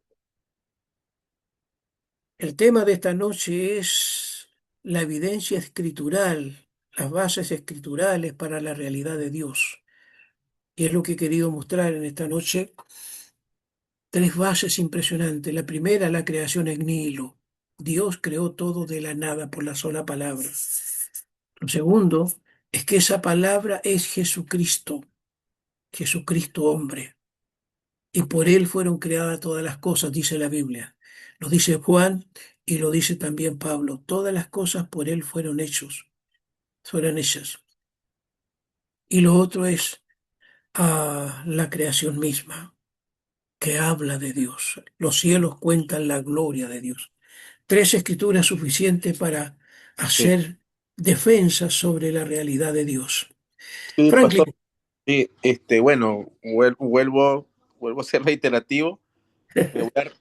el tema de esta noche es la evidencia escritural, las bases escriturales para la realidad de Dios. Y es lo que he querido mostrar en esta noche. 3 bases impresionantes. La primera, la creación ex nihilo. Dios creó todo de la nada por la sola palabra. Lo segundo es que esa palabra es Jesucristo, Jesucristo hombre. Y por él fueron creadas todas las cosas, dice la Biblia. Lo dice Juan y lo dice también Pablo. Todas las cosas por él fueron hechas. Y lo otro es la creación misma, que habla de Dios. Los cielos cuentan la gloria de Dios. Tres escrituras suficientes para Sí, hacer defensa sobre la realidad de Dios. sí, Franklin, pastor. Sí, bueno, vuelvo a ser reiterativo.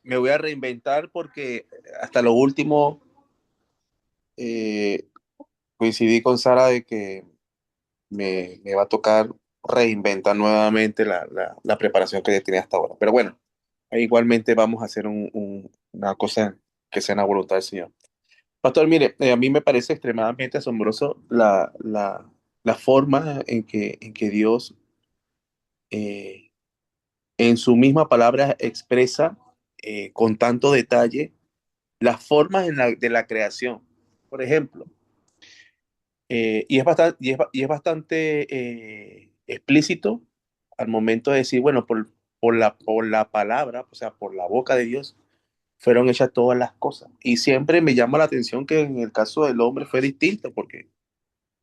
Me voy a reinventar porque hasta lo último eh, coincidí con Sara de que me va a tocar reinventar nuevamente la preparación que tenía hasta ahora. Pero bueno, igualmente vamos a hacer una cosa que sea en la voluntad del Señor. Pastor, mire, a mí me parece extremadamente asombroso la forma en que Dios eh, en su misma palabra expresa con tanto detalle las formas de la creación. Por ejemplo, y es bastante explícito al momento de decir, bueno, por la palabra, o sea, por la boca de Dios, fueron hechas todas las cosas. Y siempre me llama la atención que en el caso del hombre fue distinto, porque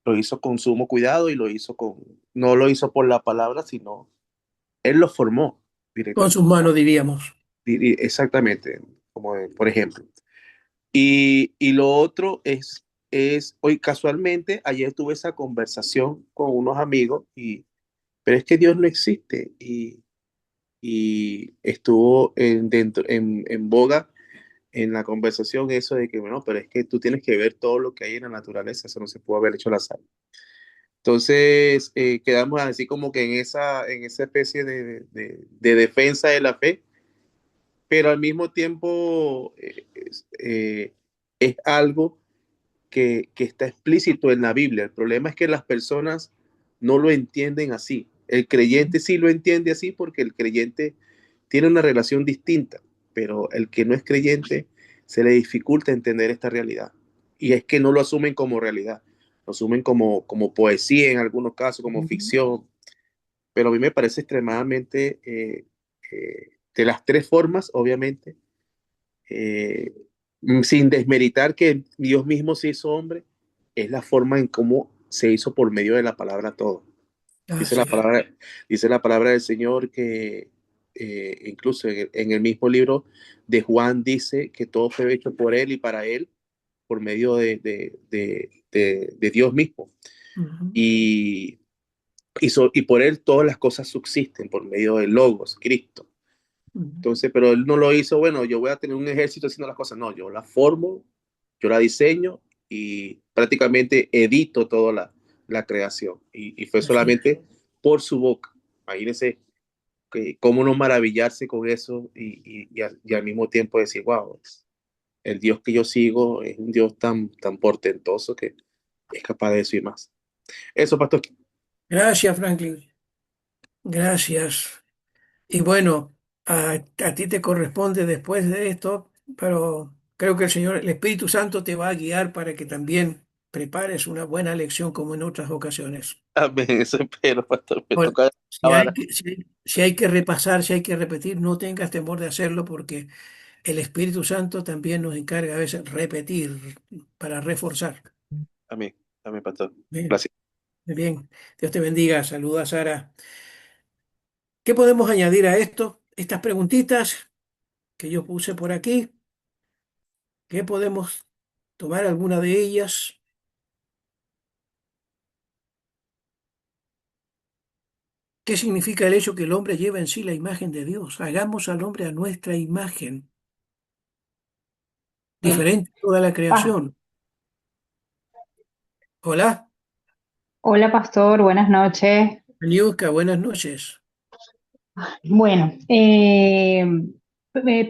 lo hizo con sumo cuidado y no lo hizo por la palabra, sino él lo formó con sus directamente. manos diríamos. Exactamente, como por ejemplo. Y lo otro hoy casualmente, ayer tuve esa conversación con unos amigos, pero es que Dios no existe. Y estuvo en boga en la conversación eso de que, bueno, pero es que tú tienes que ver todo lo que hay en la naturaleza, eso no se puede haber hecho al azar. Entonces, quedamos así como que en esa especie de defensa de la fe, pero al mismo tiempo es algo que está explícito en la Biblia. El problema es que las personas no lo entienden así. El creyente sí lo entiende así porque el creyente tiene una relación distinta, pero el que no es creyente se le dificulta entender esta realidad. Y es que no lo asumen como realidad, lo asumen como poesía en algunos casos, como ficción, pero a mí me parece extremadamente, de las tres formas, obviamente, eh, sin desmeritar que Dios mismo se hizo hombre, es la forma en cómo se hizo por medio de la palabra todo. Dice la Así es. palabra, dice la palabra del Señor que incluso en el mismo libro de Juan dice que todo fue hecho por Él y para Él por medio de Dios mismo. Ujú, Y, y por Él todas las cosas subsisten por medio de Logos, Cristo. ujú. Entonces, pero él no lo hizo, bueno, yo voy a tener un ejército haciendo las cosas. No, yo la formo, yo la diseño y prácticamente edito toda la creación. Y fue Así es. solamente por su boca. Imagínense cómo no maravillarse con eso y al mismo tiempo decir, wow, el Dios que yo sigo es un Dios tan portentoso que es capaz de eso y más. Eso, pastor. Gracias, Franklin. Gracias. Y bueno, a ti te corresponde después de esto, pero creo que el Espíritu Santo te va a guiar para que también prepares una buena lección como en otras ocasiones. Amén, eso espero, pastor. Me Bueno, toca la vara. si hay que repasar, si hay que repetir, no tengas temor de hacerlo porque el Espíritu Santo también nos encarga a veces repetir para reforzar. Amén, amén, pastor. Bien, Gracias. bien. Dios te bendiga. Saluda, Sara. ¿Qué podemos añadir a esto? Estas preguntitas que yo puse por aquí, ¿qué podemos tomar alguna de ellas? ¿Qué significa el hecho que el hombre lleva en sí la imagen de Dios? Hagamos al hombre a nuestra imagen, diferente a toda la Ah, creación. Hola, hola pastor, buenas noches. Niuska, buenas noches. Bueno,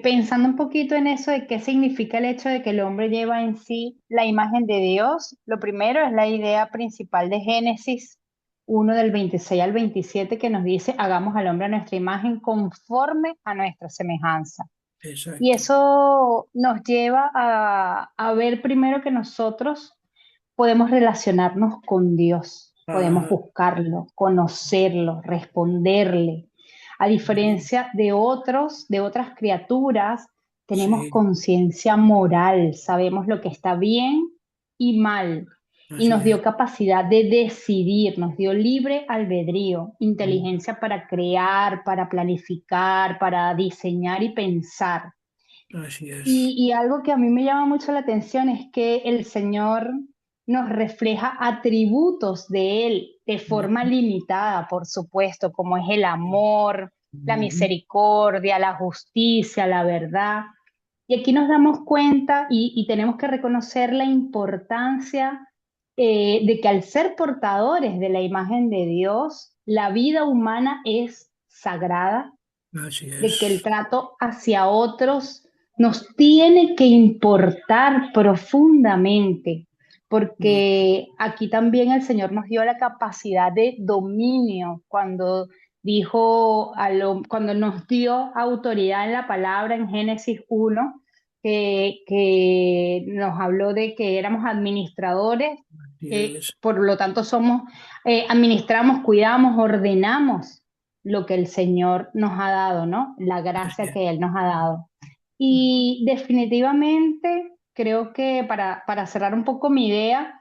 pensando un poquito en eso de qué significa el hecho de que el hombre lleva en sí la imagen de Dios, lo primero es la idea principal de Génesis 1 del 26 al 27 que nos dice, hagamos al hombre a nuestra imagen conforme a nuestra semejanza. Y exacto. eso nos lleva a ver primero que nosotros podemos relacionarnos con Dios, podemos Ajá, buscarlo, conocerlo, responderle. A ujú, diferencia de otros, de otras criaturas, tenemos sí, conciencia moral, sabemos lo que está bien y mal. Y así nos dio es. capacidad de decidir, nos dio libre albedrío, Mm, inteligencia para crear, para planificar, para diseñar y pensar. así es. Y algo que a mí me llama mucho la atención es que el Señor nos refleja atributos de Él de forma Ujú, limitada, por supuesto, como es el amor, la ujú, misericordia, la justicia, la verdad. Y aquí nos damos cuenta y tenemos que reconocer la importancia de que al ser portadores de la imagen de Dios, la vida humana es sagrada, así de que el es. trato hacia otros nos tiene que importar profundamente, Mm, porque aquí también el Señor nos dio la capacidad de dominio cuando cuando nos dio autoridad en la palabra en Génesis 1, que nos habló de que éramos administradores, así es. por lo tanto administramos, cuidamos, ordenamos lo que el Señor nos ha dado, ¿no? La Así gracia es. que Él nos ha dado. Ujú, Y definitivamente creo que para cerrar un poco mi idea,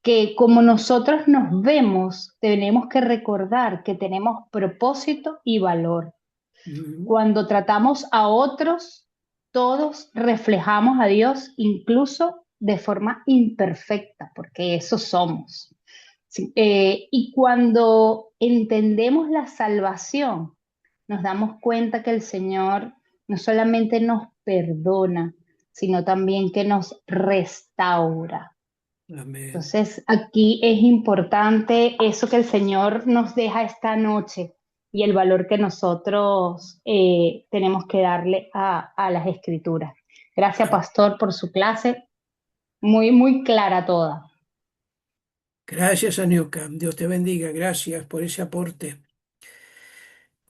que como nosotros nos vemos, tenemos que recordar que tenemos propósito y valor. ujú, Cuando tratamos a otros, todos reflejamos a Dios, incluso de forma imperfecta, porque eso somos. Sí, y cuando entendemos la salvación, nos damos cuenta que el Señor no solamente nos perdona, sino también que nos restaura. amén. Entonces, aquí es importante eso que el Señor nos deja esta noche y el valor que nosotros tenemos que darle a las escrituras. Gracias, Ah, pastor, por su clase, muy, muy clara toda. gracias, Aniuka. Dios te bendiga. Gracias por ese aporte.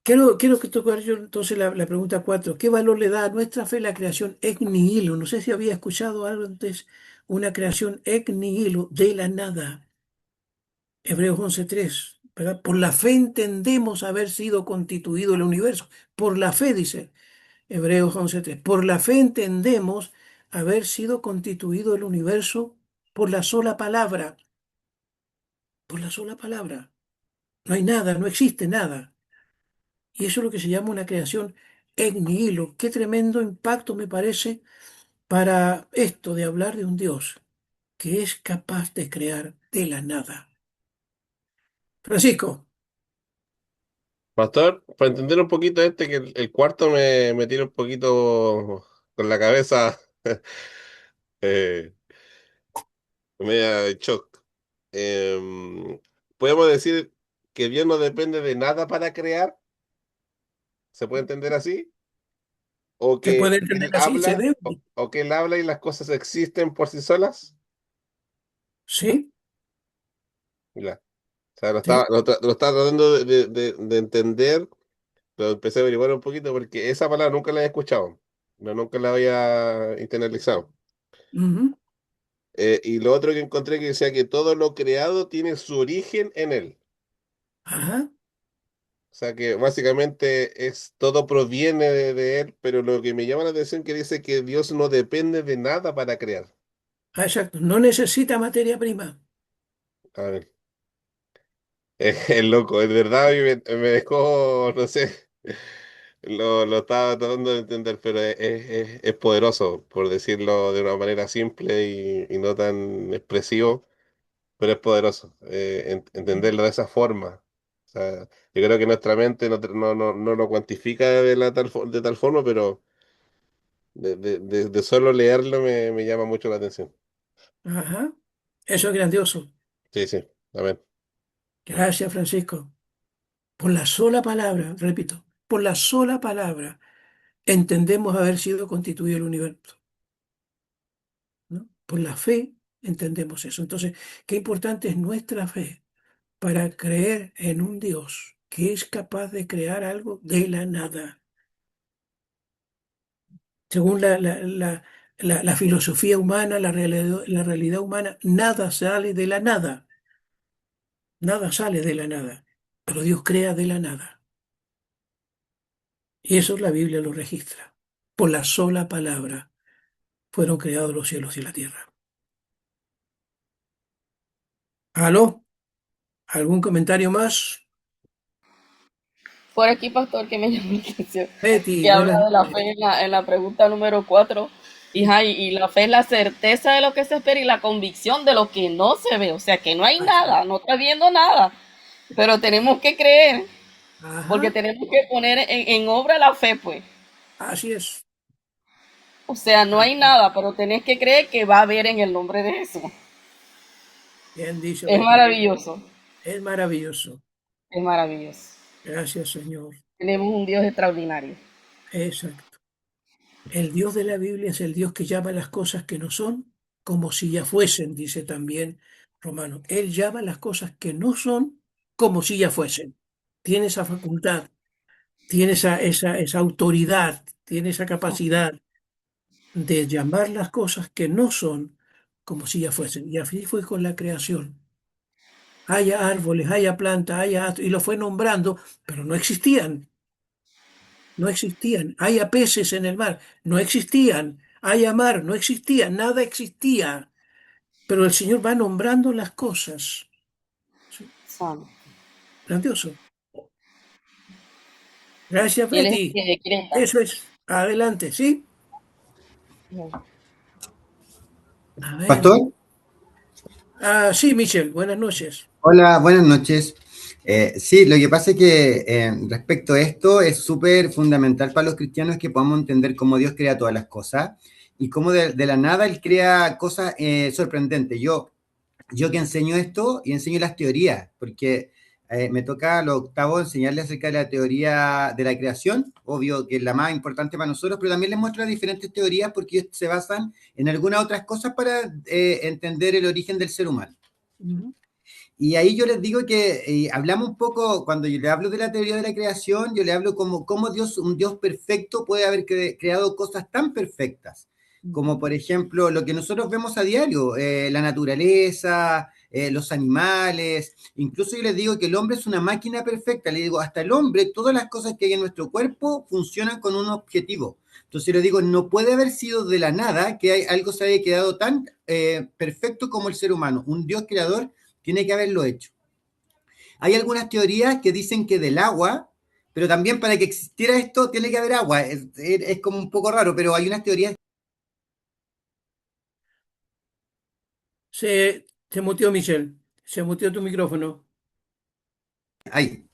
Quiero que tocar yo entonces la pregunta 4. ¿Qué valor le da a nuestra fe la creación ex nihilo? No sé si había escuchado algo antes, una creación ex nihilo de la nada. Hebreos 11:3, ¿verdad? Por la fe entendemos haber sido constituido el universo. Por la fe, dice Hebreos 11:3. Por la fe entendemos haber sido constituido el universo por la sola palabra. Por la sola palabra. No hay nada, no existe nada. Y eso es lo que se llama una creación ex nihilo. Qué tremendo impacto me parece para esto de hablar de un Dios que es capaz de crear de la nada. Francisco, Pastor, para entender un poquito que el cuarto me tiene un poquito con la cabeza eh, media de shock. ¿Podemos decir que Dios no depende de nada para crear? ¿Se puede entender así? ¿O se que puede Él entender así, se habla, debe. o que Él habla y las cosas existen por sí solas? Sí, Ya. O sea, sí. lo estaba tratando de entender, pero empecé a averiguar un poquito porque esa palabra nunca la había escuchado, no, nunca la había internalizado. Ujú. Y lo otro que encontré que decía que todo lo creado tiene su origen en él. Ajá, O sea que básicamente todo proviene de él, pero lo que me llama la atención que dice que Dios no depende de nada para crear. exacto. No necesita materia prima. A ver, es loco, es verdad, y me dejó, no sé, lo estaba tratando de entender, pero es poderoso, por decirlo de una manera simple y no tan expresivo. Pero es poderoso entenderlo de esa forma. O sea, yo creo que nuestra mente no lo cuantifica de tal forma, pero de solo leerlo me llama mucho la atención. Ajá. Eso es grandioso. Sí, sí, amén. Gracias, Francisco. Por la sola palabra, repito, por la sola palabra entendemos haber sido constituido el universo, ¿no? Por la fe entendemos eso. Entonces, qué importante es nuestra fe para creer en un Dios que es capaz de crear algo de la nada. Según la filosofía humana, la realidad humana, nada sale de la nada. Nada sale de la nada. Pero Dios crea de la nada. Y eso la Biblia lo registra. Por la sola palabra fueron creados los cielos y la tierra. ¿Aló? ¿Algún comentario más? Por aquí, pastor, que me llamó la atención, Betty, que habla buenas de la noches. fe en la pregunta número 4. Hija, y la fe es la certeza de lo que se espera y la convicción de lo que no se ve. O sea, que no hay Así. nada, no está viendo nada. Pero tenemos que creer, porque Ajá, tenemos que poner en obra la fe, pues. así es. O sea, no hay Así. nada, pero tenés que creer que va a haber en el nombre de Jesús. Bien dicho, Es Betty. maravilloso, Es maravilloso. es maravilloso. Gracias, Señor. Tenemos un Dios extraordinario. Exacto. El Dios de la Biblia es el Dios que llama las cosas que no son como si ya fuesen, dice también Romano. Él llama las cosas que no son como si ya fuesen. Tiene esa facultad, tiene esa autoridad, tiene esa capacidad de llamar las cosas que no son como si ya fuesen. Y así fue con la creación. Haya árboles, haya plantas, y lo fue nombrando, pero no existían. No existían. Haya peces en el mar, no existían. Haya mar, no existía. Nada existía. Pero el Señor va nombrando las cosas. Sí, Santo. grandioso. Gracias, Y Él es el Betty. que decreta. Eso es. Adelante, ¿sí? A ver. Pastor, Sí, Michelle, buenas noches. hola, buenas noches. Sí, lo que pasa es que respecto a esto es súper fundamental para los cristianos que podamos entender cómo Dios crea todas las cosas y cómo de la nada Él crea cosas sorprendentes. Yo que enseño esto y enseño las teorías, porque me toca lo octavo enseñarles acerca de la teoría de la creación, obvio que es la más importante para nosotros, pero también les muestro las diferentes teorías porque ellos se basan en algunas otras cosas para entender el origen del ser humano. Ujú. Y ahí yo les digo que hablamos un poco, cuando yo le hablo de la teoría de la creación, yo le hablo como cómo Dios, un Dios perfecto, puede haber creado cosas tan perfectas, como por ejemplo lo que nosotros vemos a diario, la naturaleza, los animales, incluso yo les digo que el hombre es una máquina perfecta, le digo, hasta el hombre, todas las cosas que hay en nuestro cuerpo funcionan con un objetivo. Entonces le digo, no puede haber sido de la nada que algo se haya quedado tan perfecto como el ser humano, un Dios creador tiene que haberlo hecho. Hay algunas teorías que dicen que del agua, pero también para que existiera esto tiene que haber agua. Es como un poco raro, pero hay unas teorías. Se muteó, Michelle. Se muteó tu micrófono. Ahí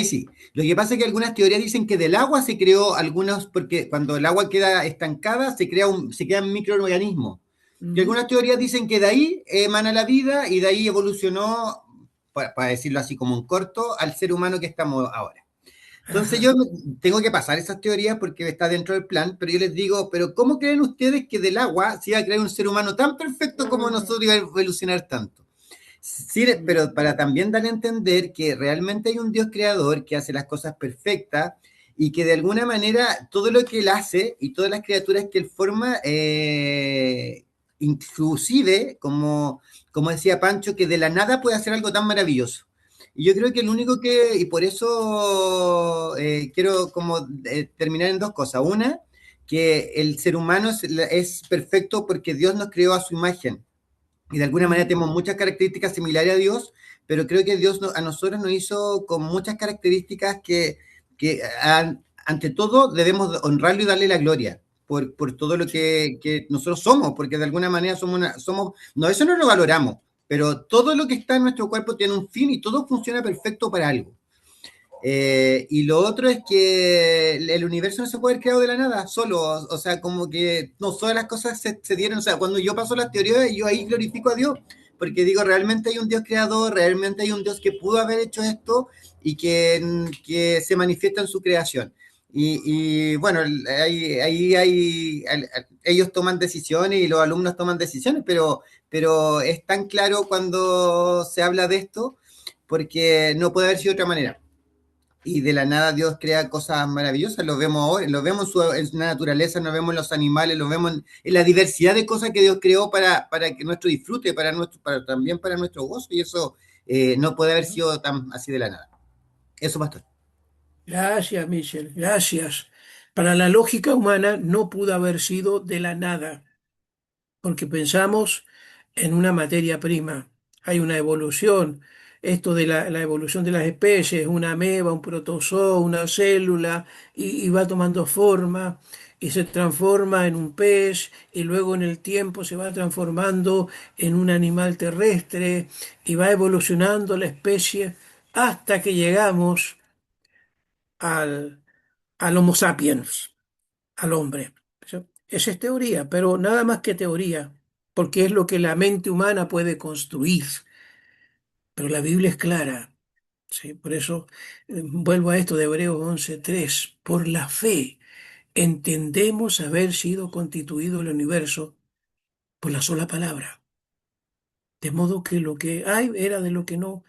sí. Lo que pasa es que algunas teorías dicen que del agua se creó algunos, porque cuando el agua queda estancada se crean microorganismos. Y Ujú. algunas teorías dicen que de ahí emana la vida y de ahí evolucionó, para decirlo así como en corto, al ser humano que estamos ahora. Entonces Ajá. yo tengo que pasar esas teorías porque está dentro del plan, pero yo les digo, pero ¿cómo creen ustedes que del agua se iba a crear un ser humano tan perfecto como nosotros iba a evolucionar tanto? Sí, pero para también dar a entender que realmente hay un Dios creador que hace las cosas perfectas y que de alguna manera todo lo que él hace y todas las criaturas que él forma, inclusive, como decía Pancho, que de la nada puede hacer algo tan maravilloso. Y yo creo que el único y por eso quiero como terminar en dos cosas. Una, que el ser humano es perfecto porque Dios nos creó a su imagen y de alguna manera Ujú. tenemos muchas características similares a Dios, pero creo que Dios a nosotros nos hizo con muchas características que ante todo debemos honrarlo y darle la gloria por todo lo Sí. que nosotros somos, porque de alguna manera no, eso no lo valoramos, pero todo lo que está en nuestro cuerpo tiene un fin y todo funciona perfecto para algo. Y lo otro es que el universo no se puede haber creado de la nada, solo, o sea, como que no, todas las cosas se dieron, o sea, cuando yo paso las teorías, yo ahí glorifico a Dios, porque digo, realmente hay un Dios creador, realmente hay un Dios que pudo haber hecho esto y que se manifiesta en su creación. Y bueno, ellos toman decisiones y los alumnos toman decisiones, pero es tan claro cuando se habla de esto, porque no puede haber sido de otra manera. y de la nada Dios crea cosas maravillosas. Lo vemos ahora, lo vemos en la naturaleza, lo vemos en los animales, lo vemos en la diversidad de cosas que Dios creó para que nuestro disfrute, también para nuestro gozo, y eso no puede haber sido tan así de la nada. Eso, pastor. Gracias, Michel, gracias. Para la lógica humana no pudo haber sido de la nada, porque pensamos en una materia prima. Hay una evolución. Esto de la evolución de las especies, una ameba, un protozoo, una célula, y va tomando forma y se transforma en un pez y luego en el tiempo se va transformando en un animal terrestre y va evolucionando la especie hasta que llegamos al, al Homo sapiens, al hombre. Esa es teoría, pero nada más que teoría, porque es lo que la mente humana puede construir. Pero la Biblia es clara, ¿sí? Por eso vuelvo a esto de Hebreos 11:3. Por la fe entendemos haber sido constituido el universo por la sola palabra. De modo que lo que hay era de lo que no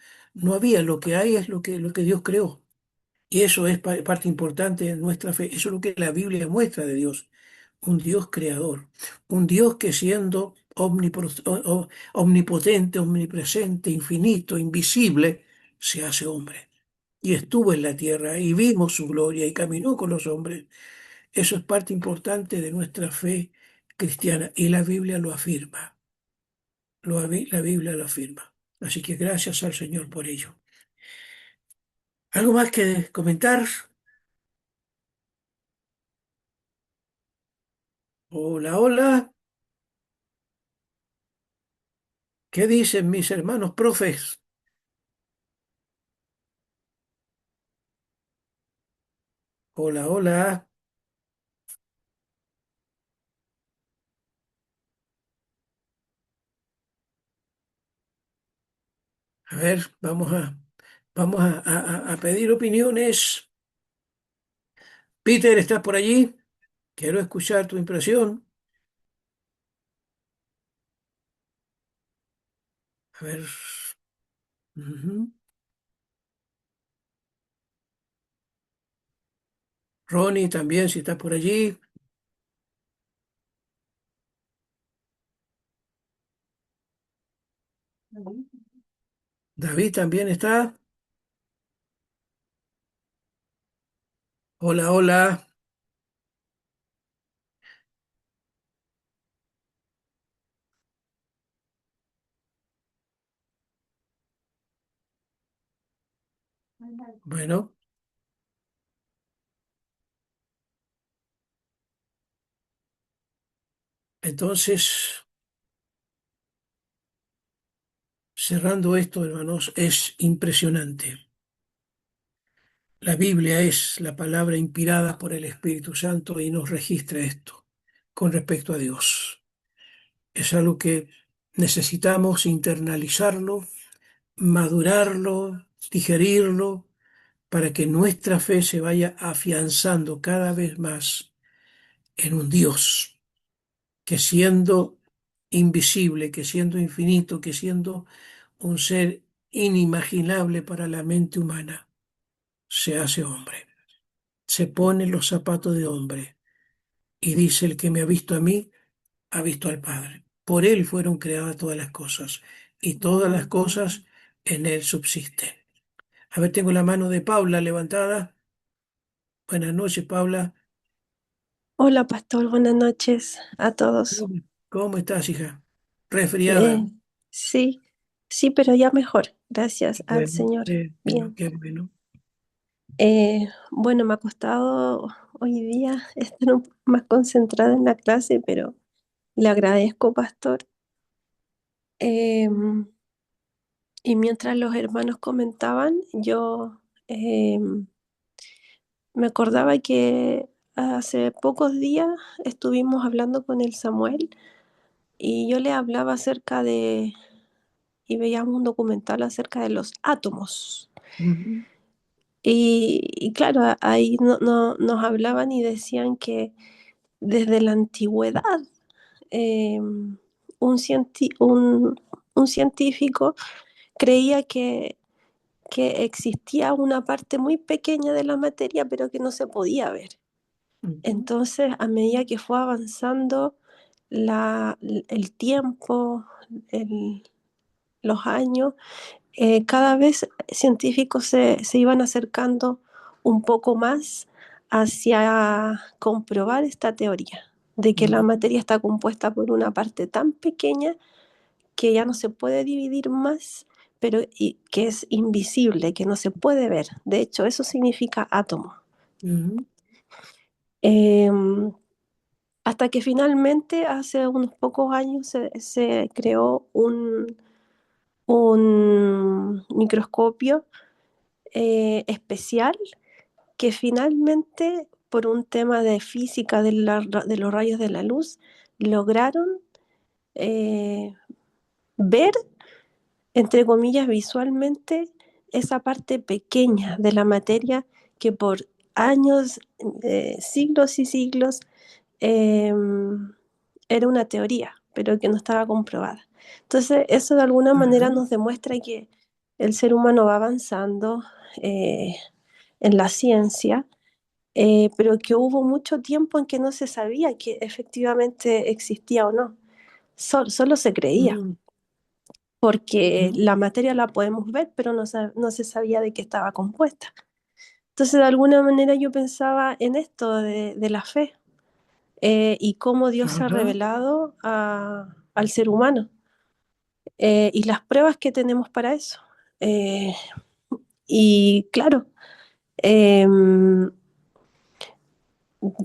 había. Lo que hay es lo que Dios creó. Y eso es parte importante de nuestra fe. Eso es lo que la Biblia muestra de Dios. Un Dios creador. Un Dios que siendo omnipotente, omnipresente, infinito, invisible, se hace hombre. Y estuvo en la tierra y vimos su gloria y caminó con los hombres. Eso es parte importante de nuestra fe cristiana. Y la Biblia lo afirma. La Biblia lo afirma. Así que gracias al Señor por ello. ¿Algo más que comentar? Hola, hola. ¿Qué dicen mis hermanos profes? Hola, hola. A ver, vamos a pedir opiniones. Peter, ¿estás por allí? Quiero escuchar tu impresión. A ver. Ujú. Ronnie también, si estás por allí. David también está. Hola, hola. Bueno, entonces, cerrando esto, hermanos, es impresionante. La Biblia es la palabra inspirada por el Espíritu Santo y nos registra esto con respecto a Dios. Es algo que necesitamos internalizarlo, madurarlo, digerirlo, para que nuestra fe se vaya afianzando cada vez más en un Dios que siendo invisible, que siendo infinito, que siendo un ser inimaginable para la mente humana, se hace hombre, se pone los zapatos de hombre y dice: el que me ha visto a mí, ha visto al Padre. Por Él fueron creadas todas las cosas y todas las cosas en Él subsisten. A ver, tengo la mano de Paula levantada. Buenas noches, Paula. Hola, pastor, buenas noches a todos. ¿Cómo estás, hija? Resfriada. Eh, sí, sí, pero ya mejor, gracias al Bueno, Señor. bueno, Bien. qué bueno. Bueno, me ha costado hoy día estar un poco más concentrada en la clase, pero le agradezco, pastor. Em, y mientras los hermanos comentaban, yo me acordaba que hace pocos días estuvimos hablando con el Samuel y yo le hablaba acerca de y veíamos un documental acerca de los átomos. Ujú. Y claro, ahí nos hablaban y decían que desde la antigüedad eh, un científico creía que existía una parte muy pequeña de la materia, pero que no se podía ver. Ujú. Entonces, a medida que fue avanzando el tiempo, los años, cada vez científicos se iban acercando un poco más hacia comprobar esta teoría de que la Ujú. materia está compuesta por una parte tan pequeña que ya no se puede dividir más, pero que es invisible, que no se puede ver. De hecho, eso significa átomo. Ujú. Em, Hasta que finalmente, hace unos pocos años, se creó un microscopio especial que finalmente, por un tema de física de los rayos de la luz, lograron eh, ver, entre comillas, visualmente esa parte pequeña de la materia que por años, siglos y siglos, eh, era una teoría, pero que no estaba comprobada. Entonces, eso de alguna manera Ajá. nos demuestra que el ser humano va avanzando eh, en la ciencia, pero que hubo mucho tiempo en que no se sabía que efectivamente existía o no. Solo se creía, Mm. porque Ujú. la materia la podemos ver, pero no se sabía de qué estaba compuesta. Entonces, de alguna manera yo pensaba en esto de la fe, y cómo Dios se ha Ajá. revelado al ser humano, y las pruebas que tenemos para eso. Eh, y claro, eh,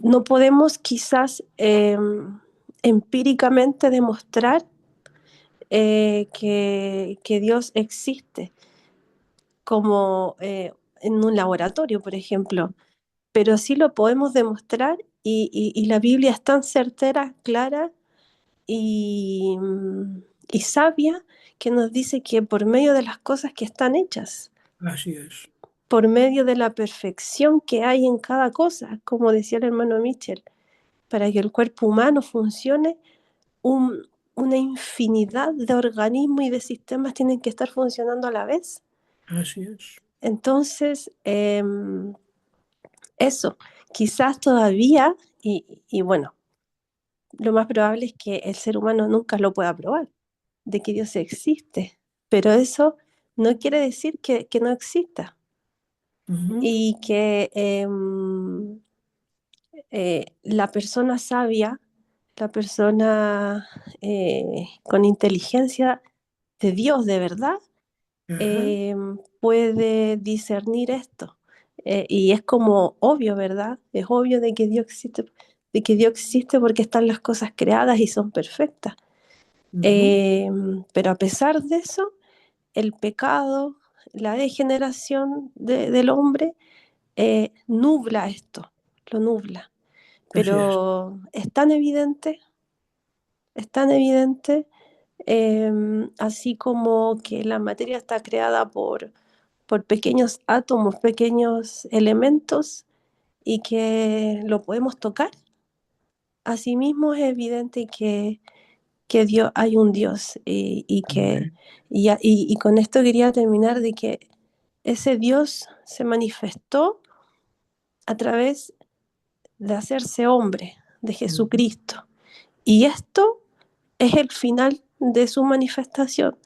no podemos quizás empíricamente demostrar que Dios existe como en un laboratorio, por ejemplo, pero sí lo podemos demostrar y la Biblia es tan certera, clara y, y sabia que nos dice que por medio de las cosas que están hechas, Así es. por medio de la perfección que hay en cada cosa, como decía el hermano Mitchell, para que el cuerpo humano funcione, una infinidad de organismos y de sistemas tienen que estar funcionando a la vez. Así es. Entonces, eso, quizás todavía, y bueno, lo más probable es que el ser humano nunca lo pueda probar, de que Dios existe, pero eso no quiere decir que no exista Ujú. y que la persona sabia, la persona con inteligencia de Dios de verdad, Ajá. puede discernir esto. Y es como obvio, ¿verdad? Es obvio de que Dios existe porque están las cosas creadas y son perfectas. Ujú. Pero a pesar de eso, el pecado, la degeneración del hombre, nubla esto, lo nubla. Así es. Pero es tan evidente, así como que la materia está creada por pequeños átomos, pequeños elementos y que lo podemos tocar. Asimismo es evidente que Dios, hay un Dios Amén. y con esto quería terminar de que ese Dios se manifestó a través de hacerse hombre, de Ujú. Jesucristo. Y esto es el final de su manifestación.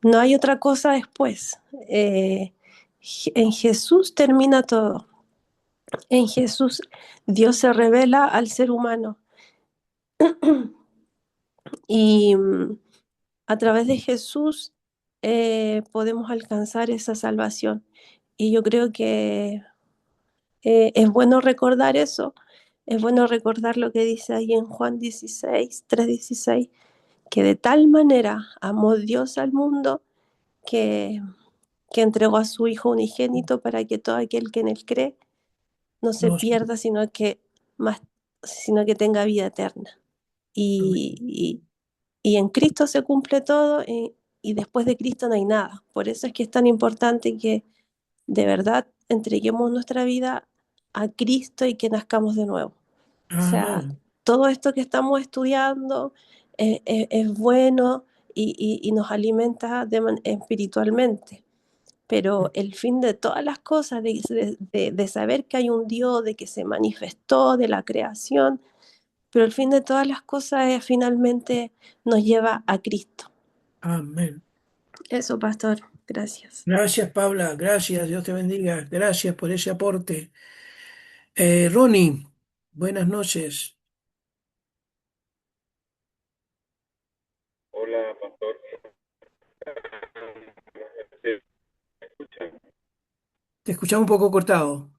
No hay otra cosa después. En Jesús termina todo. En Jesús Dios se revela al ser humano y a través de Jesús podemos alcanzar esa salvación. Y yo creo que es bueno recordar eso, es bueno recordar lo que dice ahí en Juan 16, 3:16, que de tal manera amó Dios al mundo que, que entregó a su Hijo unigénito para que todo aquel que en él cree no se No sé. pierda, más, sino que tenga vida eterna. Amén. Y, y en Cristo se cumple todo y después de Cristo no hay nada. Por eso es que es tan importante que de verdad entreguemos nuestra vida a Cristo y que nazcamos de nuevo. O sea, Ajá. todo esto que estamos estudiando es bueno y nos alimenta espiritualmente, pero el fin de todas las cosas, de saber que hay un Dios, de que se manifestó, de la creación, pero el fin de todas las cosas es, finalmente nos lleva a Cristo. Amén. Eso, pastor, gracias. Gracias, Paula. Gracias. Dios te bendiga. Gracias por ese aporte. Ronnie, buenas noches. Hola, pastor. ¿Me escuchan? Te escuchaba un poco cortado.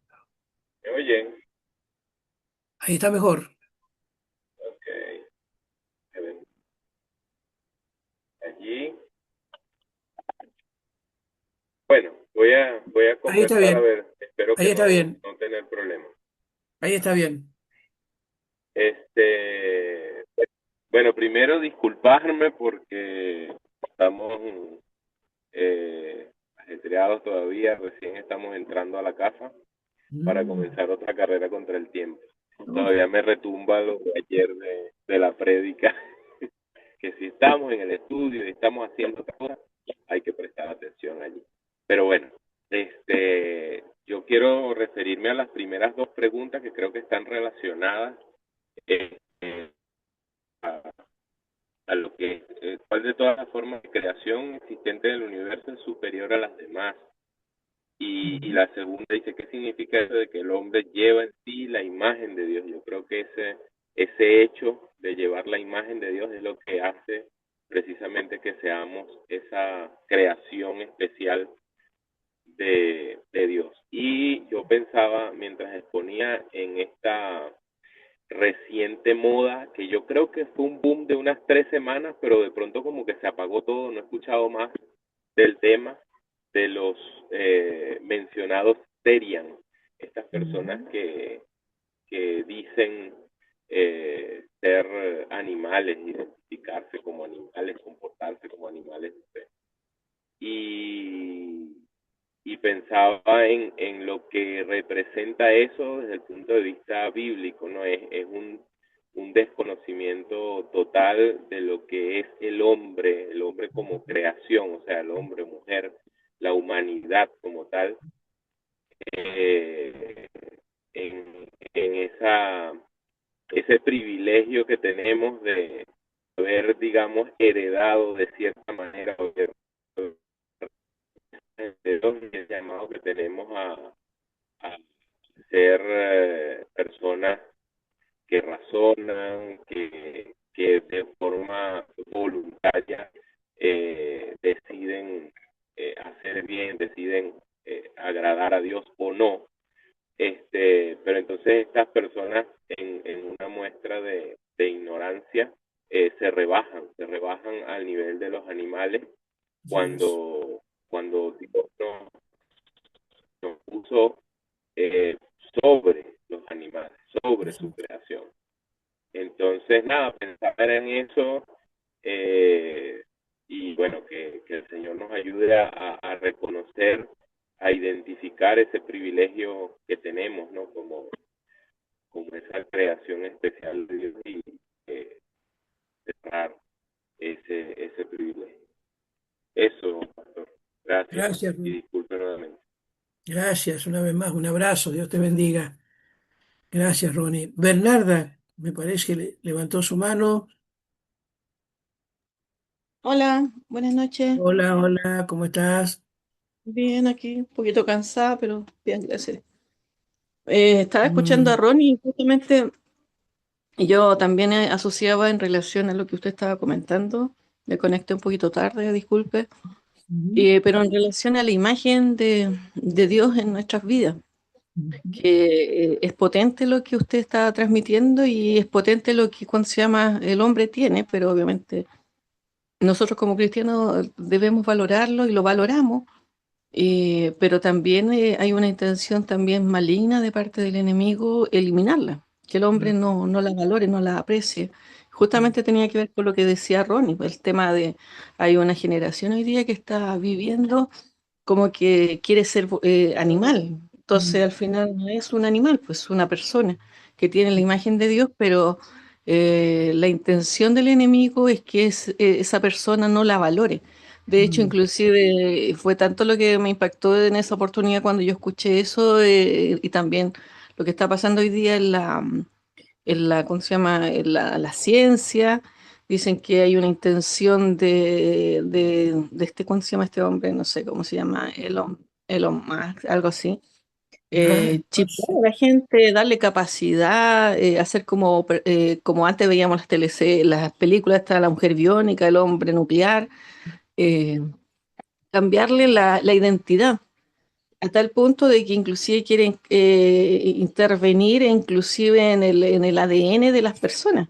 ¿Me oyen? Ahí está mejor. Ok. Allí. Bueno, voy a Ahí está conversar, a bien. ver, espero Ahí que está bien. no tener problemas. Ahí está bien. Bueno, primero disculparme porque estamos ajetreados todavía, recién estamos entrando a la casa para comenzar otra carrera contra el tiempo. Todavía me retumba lo de ayer de la prédica, que si estamos en el estudio y estamos haciendo otra cosa, hay que prestar atención allí. Pero bueno, yo quiero referirme a las primeras dos preguntas que creo que están relacionadas eh, a lo que, cuál de todas las formas de creación existentes del universo es superior a las demás. Y la segunda dice, ¿qué significa eso de que el hombre lleva en sí la imagen de Dios? Yo creo que ese hecho de llevar la imagen de Dios es lo que hace precisamente que seamos esa creación especial de Dios. Y yo pensaba, mientras exponía en esta reciente moda, que yo creo que fue un boom de unas 3 semanas, pero de pronto como que se apagó todo, no he escuchado más del tema de los mencionados Terian, estas personas que dicen ser animales, identificarse como animales, comportarse como animales. Y, y pensaba en lo que representa eso desde el punto de vista bíblico, ¿no? Es un desconocimiento total de lo que es el hombre como creación, o sea, el hombre, mujer, la humanidad como tal, eh, en ese privilegio que tenemos de haber, digamos, heredado de cierta manera de Dios y el llamado que tenemos a ser personas que razonan, que de forma voluntaria deciden hacer bien, deciden agradar a Dios o no. Pero entonces estas personas en una muestra de ignorancia se rebajan al nivel de los animales cuando Dios nos puso sobre los animales, sobre su creación. Entonces, nada, pensar en eso y bueno, que el Señor nos ayude a reconocer, a identificar ese privilegio que tenemos, ¿no? Como esa creación especial de Dios y cerrar ese privilegio. Eso, pastor. Gracias. Gracias. Y disculpe nuevamente. Gracias una vez más. Un abrazo. Dios te bendiga. Gracias, Ronnie. Bernarda, me parece que levantó su mano. Hola, buenas noches. Hola, hola, ¿cómo estás? Bien, aquí, un poquito cansada, pero bien, gracias. Estaba escuchando a Mm, Ronnie y justamente yo también asociaba en relación a lo que usted estaba comentando. Me conecté un poquito tarde, disculpe, ujú, pero en relación a la imagen de Dios en nuestras vidas, ujú, que es potente lo que usted está transmitiendo y es potente lo que, cuando se llama, el hombre tiene, pero obviamente nosotros como cristianos debemos valorarlo y lo valoramos. Pero también hay una intención también maligna de parte del enemigo eliminarla, que el hombre no la valore, no la aprecie. Justamente tenía que ver con lo que decía Ronnie, pues, el tema de hay una generación hoy día que está viviendo como que quiere ser animal. Entonces al final no es un animal, pues una persona que tiene la imagen de Dios, pero la intención del enemigo es que esa persona no la valore. De hecho, inclusive fue tanto lo que me impactó en esa oportunidad cuando yo escuché eso, y también lo que está pasando hoy día ¿cómo se llama? En la ciencia. Dicen que hay una intención de este, ¿cómo se llama este hombre? No sé cómo se llama, Elon Musk, algo así. Chipear a la gente, darle capacidad, hacer como antes veíamos las películas, está la mujer biónica, el hombre nuclear, eh, cambiarle la identidad, a tal punto de que inclusive quieren intervenir inclusive en el ADN de las personas.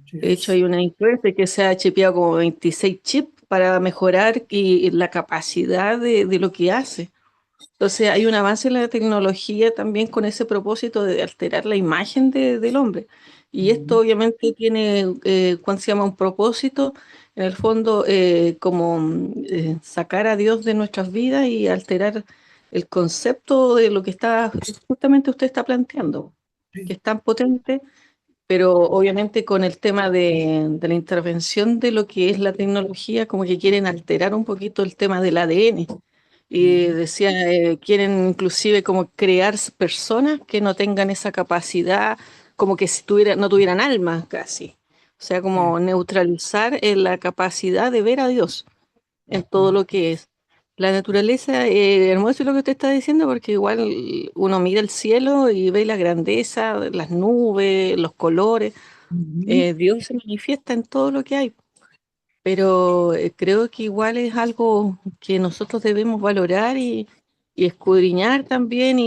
De hecho, hay una influencer que se ha chipeado como 26 chips para mejorar la capacidad de lo que hace. Entonces, hay un avance en la tecnología también con ese propósito de alterar la imagen del hombre. Y esto obviamente tiene, ¿cuál se llama? Un propósito, en el fondo, como sacar a Dios de nuestras vidas y alterar el concepto de lo que justamente usted está planteando, que es tan potente, pero obviamente con el tema de la intervención de lo que es la tecnología, como que quieren alterar un poquito el tema del ADN. Y decía, quieren inclusive como crear personas que no tengan esa capacidad, como que si no tuvieran alma casi. O sea, como neutralizar la capacidad de ver a Dios en todo lo que es. La naturaleza, hermoso lo que usted está diciendo, porque igual uno mira el cielo y ve la grandeza, las nubes, los colores. Dios se manifiesta en todo lo que hay, pero creo que igual es algo que nosotros debemos valorar y escudriñar también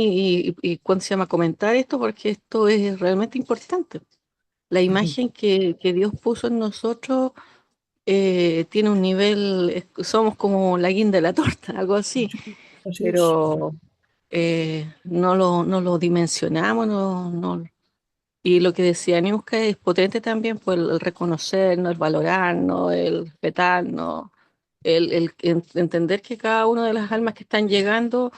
¿cuándo se llama? Comentar esto, porque esto es realmente importante. La imagen que Dios puso en nosotros tiene un nivel, somos como la guinda de la torta, algo así, Así es. pero no lo dimensionamos, y lo que decía Niuska es potente también, pues el reconocernos, el valorarnos, el respetarnos, el entender que cada una de las almas que están llegando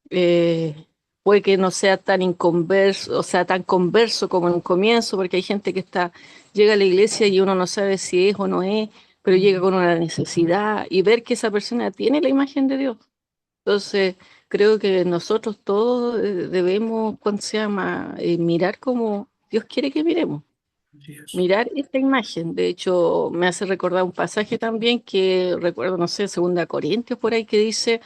puede que no sea tan inconverso, o sea, tan converso como en un comienzo, porque hay gente que llega a la iglesia y uno no sabe si es o no es, pero llega con una necesidad y ver que esa persona tiene la imagen de Dios. Entonces, creo que nosotros todos debemos, ¿cuándo se llama? Mirar como Dios quiere que miremos, Así es. mirar esta imagen. De hecho, me hace recordar un pasaje también que recuerdo, no sé, 2 Corintios por ahí, que dice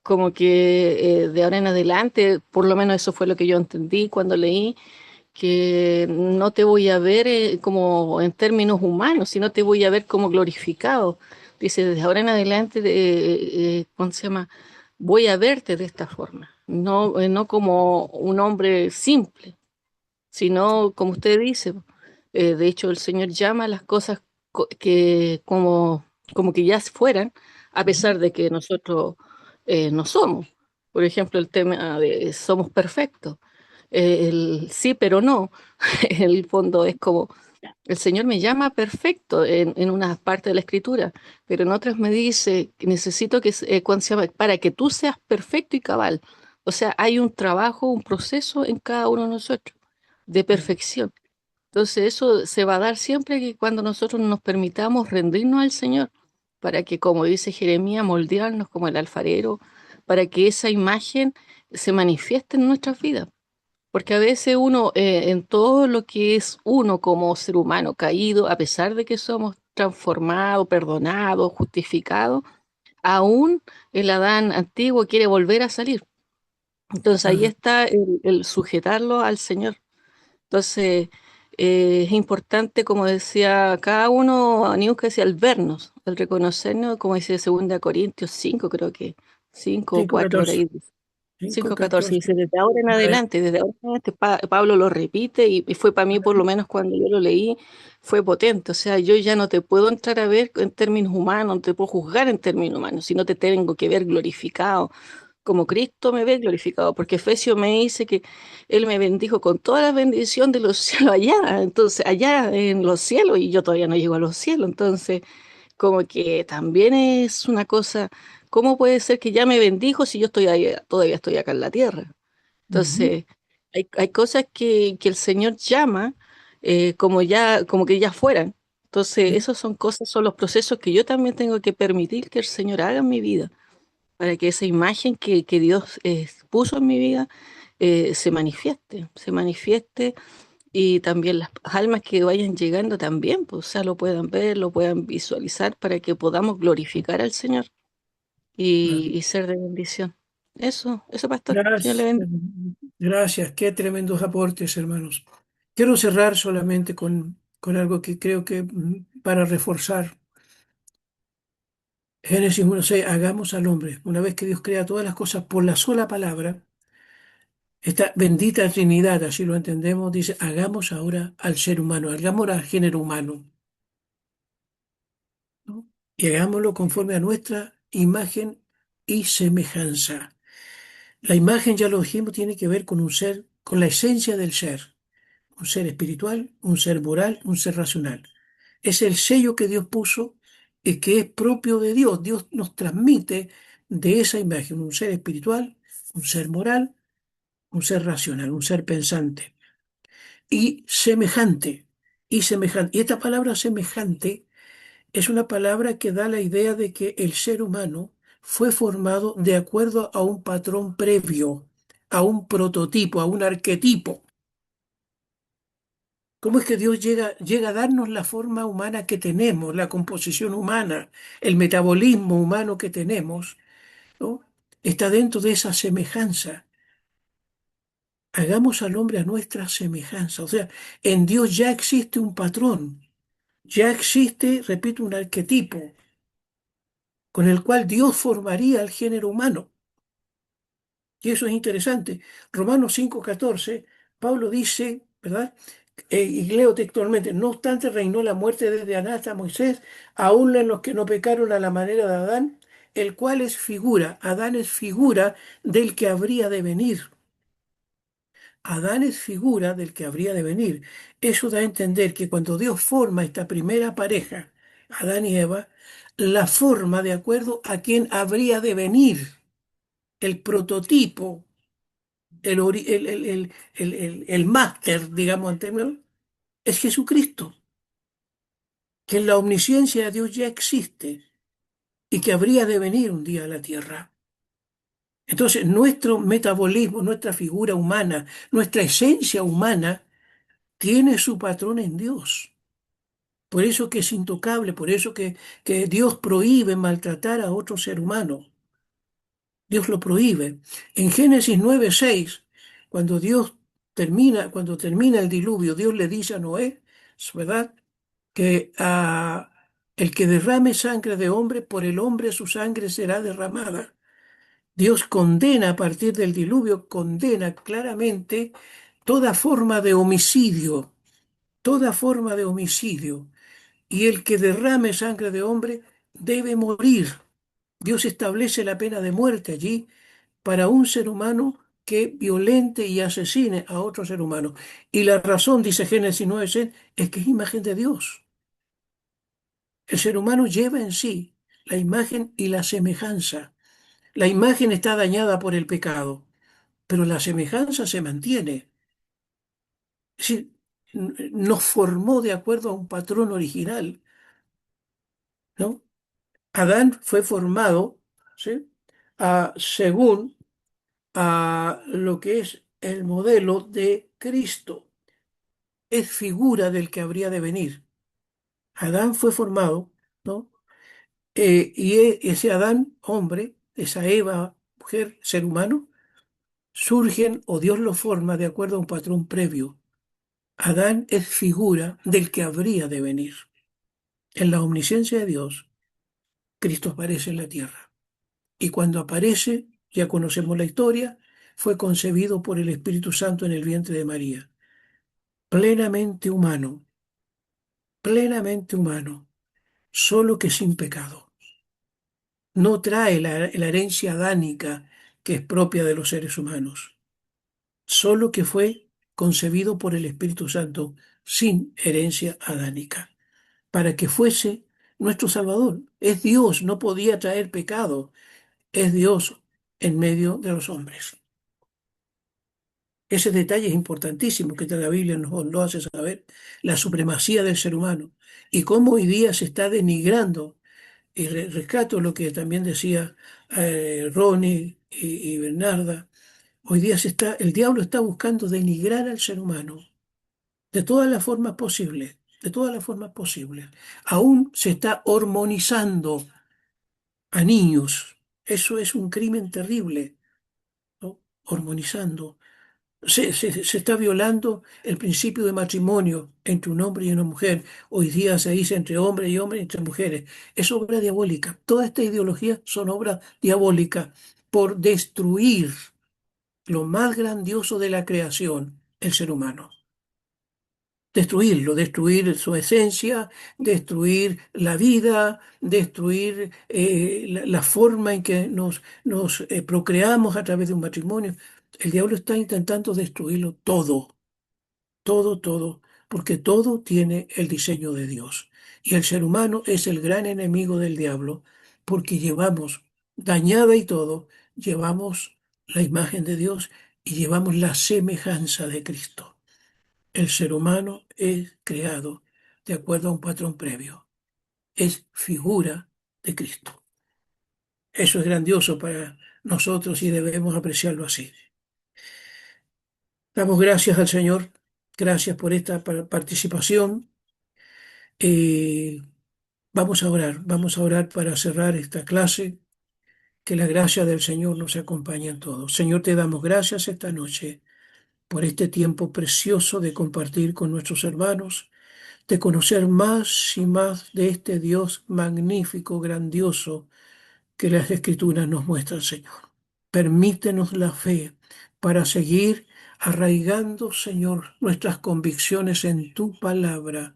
como que de ahora en adelante, por lo menos eso fue lo que yo entendí cuando leí, que no te voy a ver como en términos humanos, sino te voy a ver como glorificado. Dice, desde ahora en adelante, ¿cómo se llama? Voy a verte de esta forma, no como un hombre simple, sino como usted dice. De hecho, el Señor llama a las cosas que como que ya fueran, a pesar de que nosotros no somos. Por ejemplo, el tema de somos perfectos. El sí, pero no. En el fondo es como, el Señor me llama perfecto en una parte de la Escritura, pero en otras me dice que necesito que, ¿cuándo se llama? Para que tú seas perfecto y cabal. O sea, hay un trabajo, un proceso en cada uno de nosotros de perfección. Entonces eso se va a dar siempre que cuando nosotros nos permitamos rendirnos al Señor, para que, como dice Jeremías, moldearnos como el alfarero, para que esa imagen se manifieste en nuestras vidas. Porque a veces uno, en todo lo que es uno como ser humano caído, a pesar de que somos transformados, perdonados, justificados, aún el Adán antiguo quiere volver a salir. Entonces ahí está el sujetarlo al Señor. Entonces, es importante, como decía cada uno, Aniuska decía, el vernos, el reconocernos, como dice 2 Corintios 5, creo que 5 o 4 por 5:14. ahí. 5:14, 5:14. dice, desde ahora en adelante, Pablo lo repite y fue para mí, por lo menos cuando yo lo leí, fue potente. O sea, yo ya no te puedo entrar a ver en términos humanos, no te puedo juzgar en términos humanos, sino te tengo que ver glorificado como Cristo me ve glorificado, porque Efesios me dice que Él me bendijo con toda la bendición de los cielos allá, entonces allá en los cielos, y yo todavía no llego a los cielos, entonces como que también es una cosa, ¿cómo puede ser que ya me bendijo si yo estoy ahí, todavía estoy acá en la tierra? Entonces, hay cosas que el Señor llama como que ya fueran, Entonces, esos son cosas, son los procesos que yo también tengo que permitir que el Señor haga en mi vida, para que esa imagen que Dios puso en mi vida se manifieste y también las almas que vayan llegando también, pues, o sea, lo puedan ver, lo puedan visualizar para que podamos glorificar al Señor y ser de bendición. Eso, pastor, Señor le Gracias, bendiga. gracias, qué tremendos aportes, hermanos. Quiero cerrar solamente con algo que creo que para reforzar. Génesis 1:6, hagamos al hombre. Una vez que Dios crea todas las cosas por la sola palabra, esta bendita Trinidad, así lo entendemos, dice, hagamos ahora al ser humano, hagamos al género humano, ¿no? Y hagámoslo conforme a nuestra imagen y semejanza. La imagen, ya lo dijimos, tiene que ver con un ser, con la esencia del ser. Un ser espiritual, un ser moral, un ser racional. Es el sello que Dios puso y que es propio de Dios. Dios nos transmite de esa imagen un ser espiritual, un ser moral, un ser racional, un ser pensante y semejante. Y semejante. Y esta palabra semejante es una palabra que da la idea de que el ser humano fue formado de acuerdo a un patrón previo, a un prototipo, a un arquetipo. ¿Cómo es que Dios llega a darnos la forma humana que tenemos, la composición humana, el metabolismo humano que tenemos, ¿no? Está dentro de esa semejanza. Hagamos al hombre a nuestra semejanza. O sea, en Dios ya existe un patrón, ya existe, repito, un arquetipo con el cual Dios formaría al género humano. Y eso es interesante. Romanos 5:14, Pablo dice, ¿verdad? Y leo textualmente, no obstante reinó la muerte desde Adán hasta Moisés, aún en los que no pecaron a la manera de Adán, el cual es figura, Adán es figura del que habría de venir. Adán es figura del que habría de venir. Eso da a entender que cuando Dios forma esta primera pareja, Adán y Eva, la forma de acuerdo a quien habría de venir, el prototipo, el máster, digamos, en términos, es Jesucristo, que en la omnisciencia de Dios ya existe y que habría de venir un día a la tierra. Entonces, nuestro metabolismo, nuestra figura humana, nuestra esencia humana, tiene su patrón en Dios. Por eso que es intocable, por eso que Dios prohíbe maltratar a otro ser humano. Dios lo prohíbe. En Génesis 9:6, cuando termina el diluvio, Dios le dice a Noé, es verdad, que el que derrame sangre de hombre, por el hombre su sangre será derramada. Dios condena a partir del diluvio, condena claramente toda forma de homicidio, toda forma de homicidio. Y el que derrame sangre de hombre debe morir. Dios establece la pena de muerte allí para un ser humano que violente y asesine a otro ser humano. Y la razón, dice Génesis 9:6, es que es imagen de Dios. El ser humano lleva en sí la imagen y la semejanza. La imagen está dañada por el pecado, pero la semejanza se mantiene. Es decir, nos formó de acuerdo a un patrón original, ¿no? Adán fue formado, ¿sí? Según a lo que es el modelo de Cristo. Es figura del que habría de venir. Adán fue formado, ¿no? Ese Adán, hombre, esa Eva, mujer, ser humano, surgen o Dios lo forma de acuerdo a un patrón previo. Adán es figura del que habría de venir. En la omnisciencia de Dios, Cristo aparece en la tierra. Y cuando aparece, ya conocemos la historia, fue concebido por el Espíritu Santo en el vientre de María. Plenamente humano, solo que sin pecado. No trae la herencia adánica que es propia de los seres humanos, solo que fue concebido por el Espíritu Santo sin herencia adánica, para que fuese nuestro Salvador. Es Dios, no podía traer pecado, es Dios en medio de los hombres. Ese detalle es importantísimo que la Biblia nos lo hace saber, la supremacía del ser humano y cómo hoy día se está denigrando. Y rescato lo que también decía Ronnie y Bernarda. Hoy día el diablo está buscando denigrar al ser humano de todas las formas posibles, de todas las formas posibles. Aún se está hormonizando a niños. Eso es un crimen terrible, ¿no? Hormonizando. Se está violando el principio de matrimonio entre un hombre y una mujer. Hoy día se dice entre hombre y hombre, entre mujeres. Es obra diabólica. Toda esta ideología son obras diabólicas por destruir lo más grandioso de la creación, el ser humano. Destruirlo, destruir su esencia, destruir la vida, destruir la forma en que nos procreamos a través de un matrimonio. El diablo está intentando destruirlo todo, todo, todo, porque todo tiene el diseño de Dios. Y el ser humano es el gran enemigo del diablo, porque llevamos, dañada y todo, llevamos la imagen de Dios y llevamos la semejanza de Cristo. El ser humano es creado de acuerdo a un patrón previo. Es figura de Cristo. Eso es grandioso para nosotros y debemos apreciarlo así. Damos gracias al Señor. Gracias por esta participación. Eh, vamos a orar para cerrar esta clase. Que la gracia del Señor nos acompañe en todo. Señor, te damos gracias esta noche por este tiempo precioso de compartir con nuestros hermanos, de conocer más y más de este Dios magnífico, grandioso, que las Escrituras nos muestran, Señor. Permítenos la fe para seguir arraigando, Señor, nuestras convicciones en tu palabra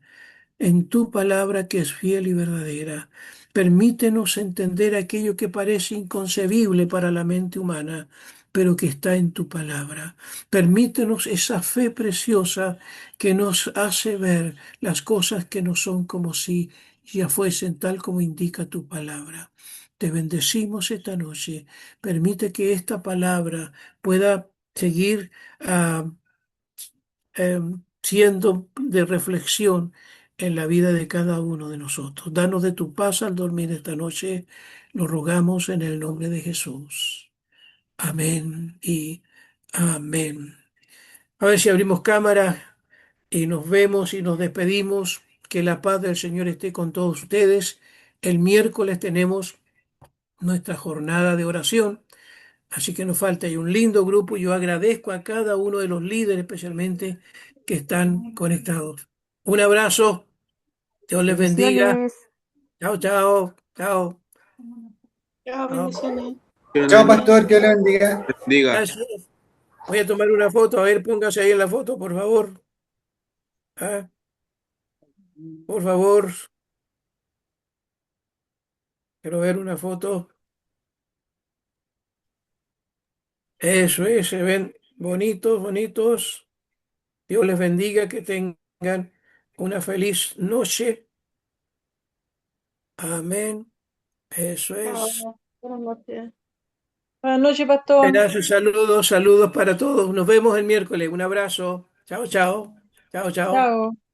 que es fiel y verdadera. Permítenos entender aquello que parece inconcebible para la mente humana, pero que está en tu palabra. Permítenos esa fe preciosa que nos hace ver las cosas que no son como si ya fuesen tal como indica tu palabra. Te bendecimos esta noche. Permite que esta palabra pueda seguir siendo de reflexión en la vida de cada uno de nosotros. Danos de tu paz al dormir esta noche. Lo rogamos en el nombre de Jesús. Amén y amén. A ver si abrimos cámara y nos vemos y nos despedimos. Que la paz del Señor esté con todos ustedes. El miércoles tenemos nuestra jornada de oración. Así que nos falta ahí un lindo grupo. Yo agradezco a cada uno de los líderes, especialmente, que están conectados. Un abrazo. Dios les bendiga. Bendiciones. Chao, chao. Chao. Chao, Chao. bendiciones. Chao, pastor, que Dios le bendiga. Diga. Gracias. Voy a tomar una foto. A ver, póngase ahí en la foto, por favor. Ah, por favor. Quiero ver una foto. Eso es, se ven bonitos, bonitos. Dios les bendiga, que tengan una feliz noche. Amén. Eso es. Chao. Buenas noches. Buenas noches, pastor. Gracias, saludos, saludos para todos. Nos vemos el miércoles. Un abrazo. Chao, chao. Chao, chao. Chao.